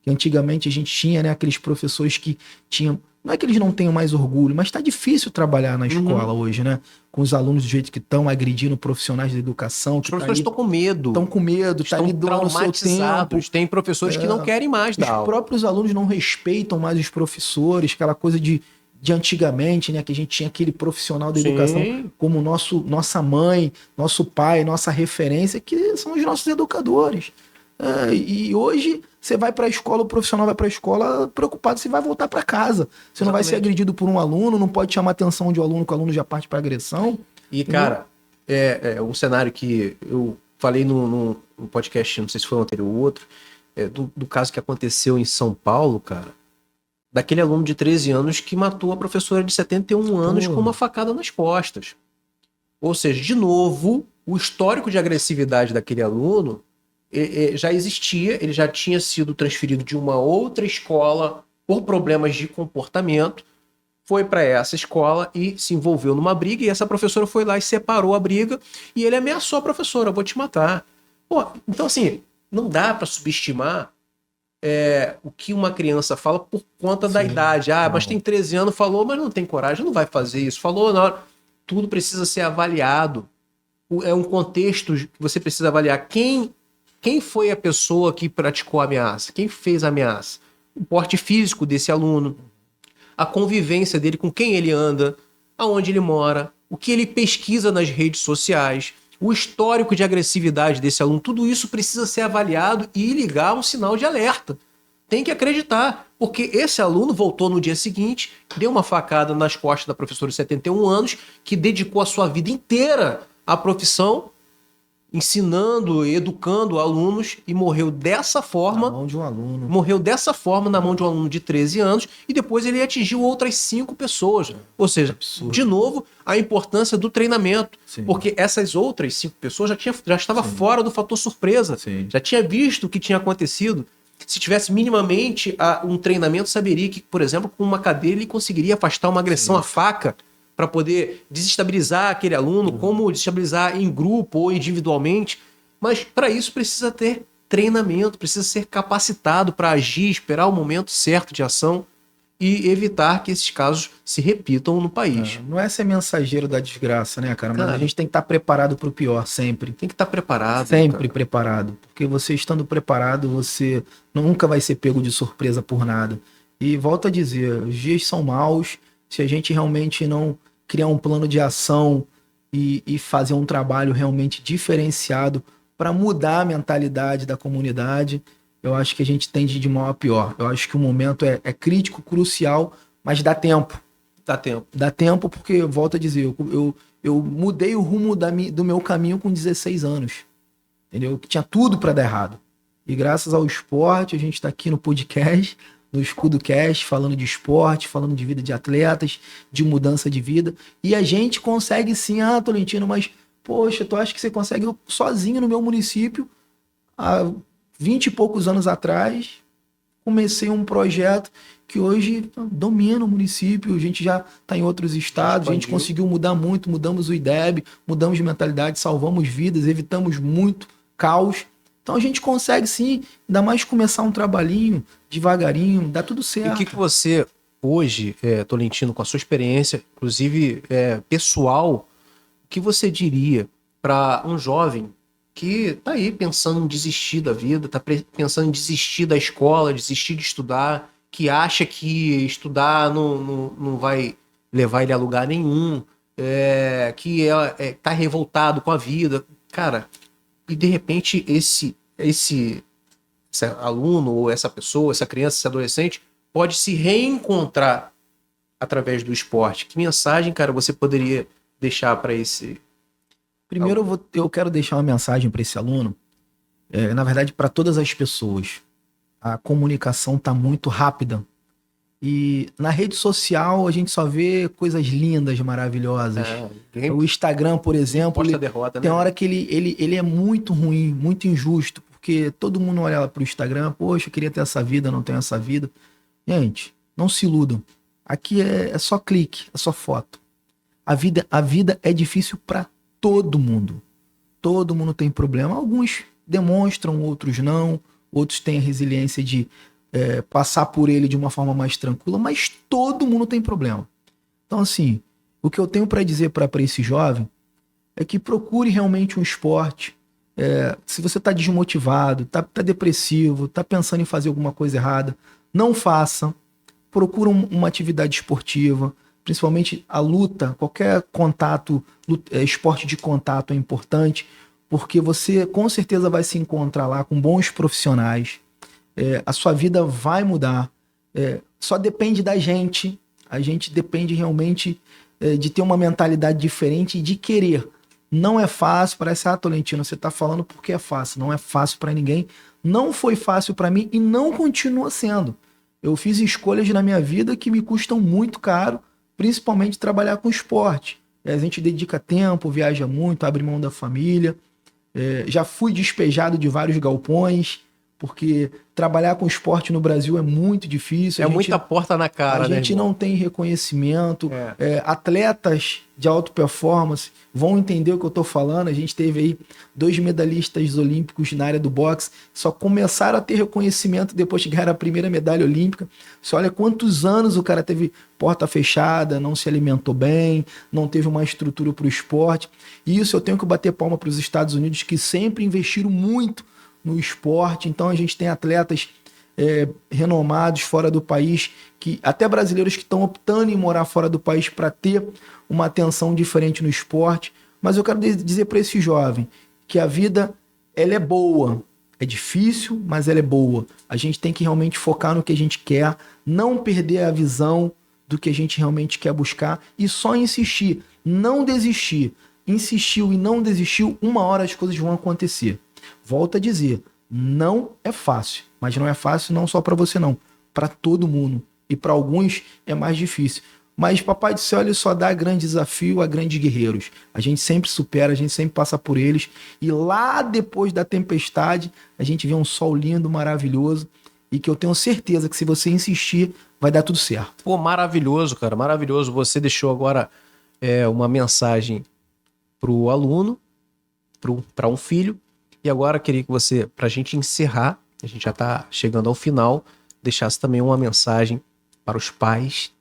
Antigamente a gente tinha, né, aqueles professores que tinham... Não é que eles não tenham mais orgulho, mas está difícil trabalhar na escola hoje, né? Com os alunos do jeito que estão, agredindo profissionais de educação. Os professores estão com medo. Estão com medo, estão ali doando seu tempo. Tem professores que não querem mais dar aula. Os próprios alunos não respeitam mais os professores, aquela coisa de antigamente, né? Que a gente tinha aquele profissional da educação como nossa mãe, nosso pai, nossa referência, que são os nossos educadores. E hoje você vai para a escola, o profissional vai para a escola preocupado se vai voltar para casa. Você não vai ser agredido por um aluno, não pode chamar a atenção de um aluno, que o aluno já parte para agressão. E, cara, é um cenário que eu falei no podcast, não sei se foi um anterior ou outro, do caso que aconteceu em São Paulo, cara, daquele aluno de 13 anos que matou a professora de 71 anos com uma facada nas costas. Ou seja, de novo, o histórico de agressividade daquele aluno já existia, ele já tinha sido transferido de uma outra escola por problemas de comportamento, foi para essa escola e se envolveu numa briga, e essa professora foi lá e separou a briga, e ele ameaçou a professora: vou te matar. Então, assim, não dá para subestimar o que uma criança fala por conta da idade. Mas tem 13 anos, falou, mas não tem coragem, não vai fazer isso. Falou na hora. Tudo precisa ser avaliado. É um contexto que você precisa avaliar. Quem foi a pessoa que praticou a ameaça? Quem fez a ameaça? O porte físico desse aluno, a convivência dele, com quem ele anda, aonde ele mora, o que ele pesquisa nas redes sociais, o histórico de agressividade desse aluno. Tudo isso precisa ser avaliado e ligar um sinal de alerta. Tem que acreditar, porque esse aluno voltou no dia seguinte, deu uma facada nas costas da professora de 71 anos, que dedicou a sua vida inteira à profissão, ensinando, educando alunos, e morreu dessa forma. Na mão de um aluno. Morreu dessa forma na mão de um aluno de 13 anos, e depois ele atingiu outras 5 pessoas. Ou seja, absurdo. De novo, a importância do treinamento. Sim. Porque essas outras 5 pessoas já estava fora do fator surpresa. Sim. Já tinha visto o que tinha acontecido. Se tivesse minimamente um treinamento, saberia que, por exemplo, com uma cadeira ele conseguiria afastar uma agressão à faca para poder desestabilizar aquele aluno, como desestabilizar em grupo ou individualmente. Mas para isso precisa ter treinamento, precisa ser capacitado para agir, esperar o momento certo de ação e evitar que esses casos se repitam no país. Não é ser mensageiro da desgraça, né, cara? Mas a gente tem que estar preparado para o pior sempre. Tem que estar preparado. Sempre preparado. Porque você estando preparado, você nunca vai ser pego de surpresa por nada. E volto a dizer, os dias são maus. Se a gente realmente não criar um plano de ação e fazer um trabalho realmente diferenciado para mudar a mentalidade da comunidade, eu acho que a gente tende de mal a pior. Eu acho que o momento é crítico, crucial, mas dá tempo. Dá tempo. Dá tempo porque, volto a dizer, eu mudei o rumo do meu caminho com 16 anos. entendeu? Que tinha tudo para dar errado. E graças ao esporte, a gente está aqui no podcast, no Escudo Cast, falando de esporte, falando de vida de atletas, de mudança de vida. E a gente consegue sim, Tolentino, mas, poxa, tu acha que você consegue? Eu, sozinho no meu município, há 20 e poucos anos atrás, comecei um projeto que hoje domina o município, a gente já está em outros estados, a gente conseguiu mudar muito, mudamos o IDEB, mudamos de mentalidade, salvamos vidas, evitamos muito caos. Então a gente consegue sim, ainda mais começar um trabalhinho, devagarinho, dá tudo certo. E o que você, hoje, Tolentino, com a sua experiência, inclusive pessoal, o que você diria para um jovem que está aí pensando em desistir da vida, está pensando em desistir da escola, desistir de estudar, que acha que estudar não vai levar ele a lugar nenhum, que está revoltado com a vida. Cara, e de repente esse aluno ou essa pessoa, essa criança, esse adolescente pode se reencontrar através do esporte. Que mensagem, cara, você poderia deixar para esse... Primeiro eu quero deixar uma mensagem para esse aluno, na verdade para todas as pessoas. A comunicação está muito rápida. E na rede social a gente só vê coisas lindas, maravilhosas. O Instagram, por exemplo, derrota, tem né? hora que ele é muito ruim, muito injusto, porque todo mundo olha pro Instagram, poxa, eu queria ter essa vida, não tenho essa vida. Gente, não se iludam. Aqui é só clique, é só foto. A vida é difícil para todo mundo. Todo mundo tem problema. Alguns demonstram, outros não. Outros têm a resiliência de passar por ele de uma forma mais tranquila, mas todo mundo tem problema. Então, assim, o que eu tenho para dizer para esse jovem é que procure realmente um esporte. Se você está desmotivado, tá depressivo, tá pensando em fazer alguma coisa errada, não faça. Procura uma atividade esportiva, principalmente a luta, qualquer contato, esporte de contato é importante, porque você com certeza vai se encontrar lá com bons profissionais. A sua vida vai mudar. Só depende da gente. A gente depende realmente de ter uma mentalidade diferente e de querer. Não é fácil, parece, Tolentino, você está falando porque é fácil. Não é fácil para ninguém. Não foi fácil para mim e não continua sendo. Eu fiz escolhas na minha vida que me custam muito caro, principalmente trabalhar com esporte. A gente dedica tempo, viaja muito, abre mão da família. Já fui despejado de vários galpões, porque trabalhar com esporte no Brasil é muito difícil. Muita porta na cara, né? A gente não tem reconhecimento. Atletas de alta performance vão entender o que eu estou falando. A gente teve aí 2 medalhistas olímpicos na área do boxe, só começaram a ter reconhecimento depois de ganhar a primeira medalha olímpica. Você olha quantos anos o cara teve porta fechada, não se alimentou bem, não teve uma estrutura para o esporte. E isso eu tenho que bater palma para os Estados Unidos, que sempre investiram muito no esporte. Então a gente tem atletas renomados fora do país, que até brasileiros que estão optando em morar fora do país para ter uma atenção diferente no esporte. Mas eu quero dizer para esse jovem que a vida ela é boa, é difícil, mas ela é boa. A gente tem que realmente focar no que a gente quer, não perder a visão do que a gente realmente quer buscar e só insistir, não desistir. Insistiu e não desistiu, uma hora as coisas vão acontecer. Volto a dizer, não é fácil, mas não é fácil não só para você não, para todo mundo. E para alguns é mais difícil. Mas Papai do Céu ele só dá grande desafio a grandes guerreiros. A gente sempre supera, a gente sempre passa por eles. E lá depois da tempestade, a gente vê um sol lindo, maravilhoso. E que eu tenho certeza que se você insistir, vai dar tudo certo. Pô, maravilhoso, cara, maravilhoso. Você deixou agora uma mensagem pro aluno, para um filho. E agora queria que você, pra gente encerrar, a gente já tá chegando ao final, deixasse também uma mensagem para os pais,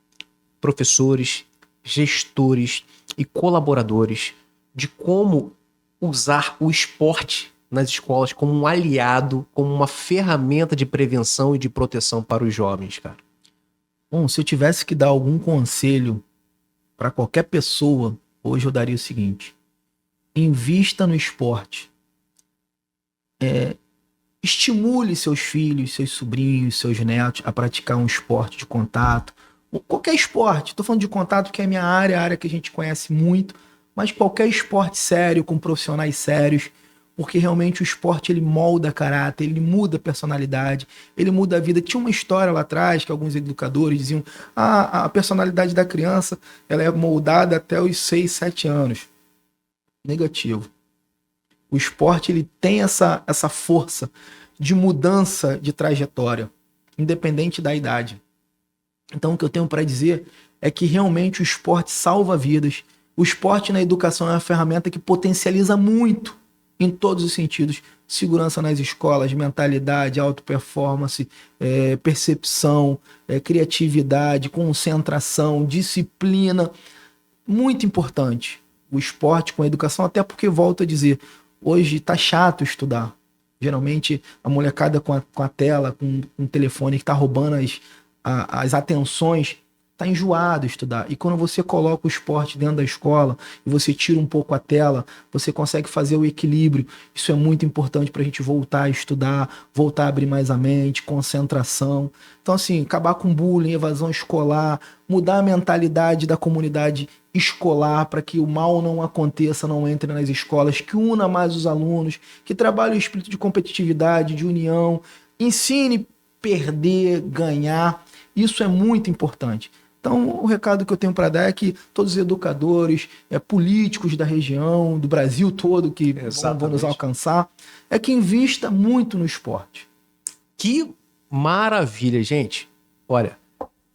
professores, gestores e colaboradores de como usar o esporte nas escolas como um aliado, como uma ferramenta de prevenção e de proteção para os jovens, cara. Bom, se eu tivesse que dar algum conselho para qualquer pessoa, hoje eu daria o seguinte: invista no esporte. Estimule seus filhos, seus sobrinhos, seus netos a praticar um esporte de contato. Qualquer esporte. Estou falando de contato que é a minha área, a área que a gente conhece muito, mas qualquer esporte sério, com profissionais sérios, porque realmente o esporte ele molda caráter, ele muda a personalidade, ele muda a vida. Tinha uma história lá atrás que alguns educadores diziam: a personalidade da criança ela é moldada até os 6, 7 anos. Negativo. O esporte ele tem essa força de mudança de trajetória, independente da idade. Então o que eu tenho para dizer é que realmente o esporte salva vidas. O esporte na educação é uma ferramenta que potencializa muito em todos os sentidos. Segurança nas escolas, mentalidade, auto-performance, percepção, criatividade, concentração, disciplina. Muito importante o esporte com a educação, até porque, volto a dizer, hoje tá chato estudar. Geralmente a molecada com a tela, com um telefone que tá roubando as atenções, tá enjoado estudar. E quando você coloca o esporte dentro da escola e você tira um pouco a tela, você consegue fazer o equilíbrio. Isso é muito importante para a gente voltar a estudar, voltar a abrir mais a mente, concentração. Então, assim, acabar com bullying, evasão escolar, mudar a mentalidade da comunidade escolar para que o mal não aconteça, não entre nas escolas, que una mais os alunos, que trabalhe o espírito de competitividade, de união, ensine perder, ganhar. Isso é muito importante. Então, o recado que eu tenho para dar é que todos os educadores, políticos da região, do Brasil todo, que vão nos alcançar, é que invista muito no esporte. Que maravilha, gente. Olha,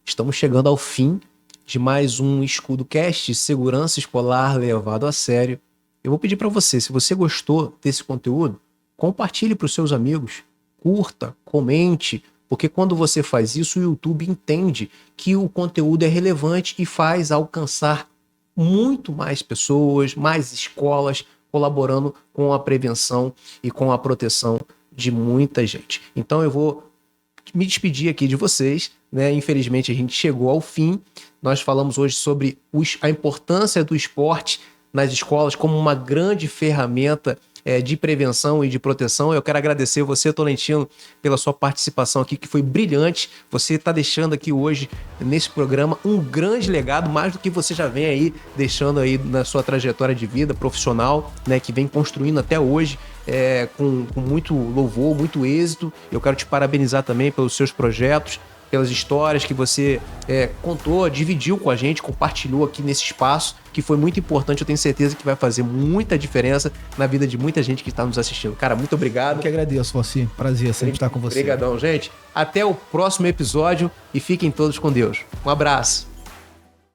estamos chegando ao fim de mais um EscudoCast, segurança escolar levado a sério. Eu vou pedir para você, se você gostou desse conteúdo, compartilhe para os seus amigos, curta, comente, porque quando você faz isso, o YouTube entende que o conteúdo é relevante e faz alcançar muito mais pessoas, mais escolas, colaborando com a prevenção e com a proteção de muita gente. Então eu vou me despedir aqui de vocês, né? Infelizmente a gente chegou ao fim. Nós falamos hoje sobre a importância do esporte nas escolas como uma grande ferramenta de prevenção e de proteção. Eu quero agradecer você, Tolentino, pela sua participação aqui, que foi brilhante. Você está deixando aqui hoje, nesse programa, um grande legado, mais do que você já vem aí deixando aí na sua trajetória de vida profissional, né, que vem construindo até hoje, com muito louvor, muito êxito. Eu quero te parabenizar também pelos seus projetos, pelas histórias que você contou, dividiu com a gente, compartilhou aqui nesse espaço, que foi muito importante. Eu tenho certeza que vai fazer muita diferença na vida de muita gente que está nos assistindo. Cara, muito obrigado. Eu que agradeço, Fossi. Prazer sempre estar com você. Obrigadão, gente. Até o próximo episódio e fiquem todos com Deus. Um abraço.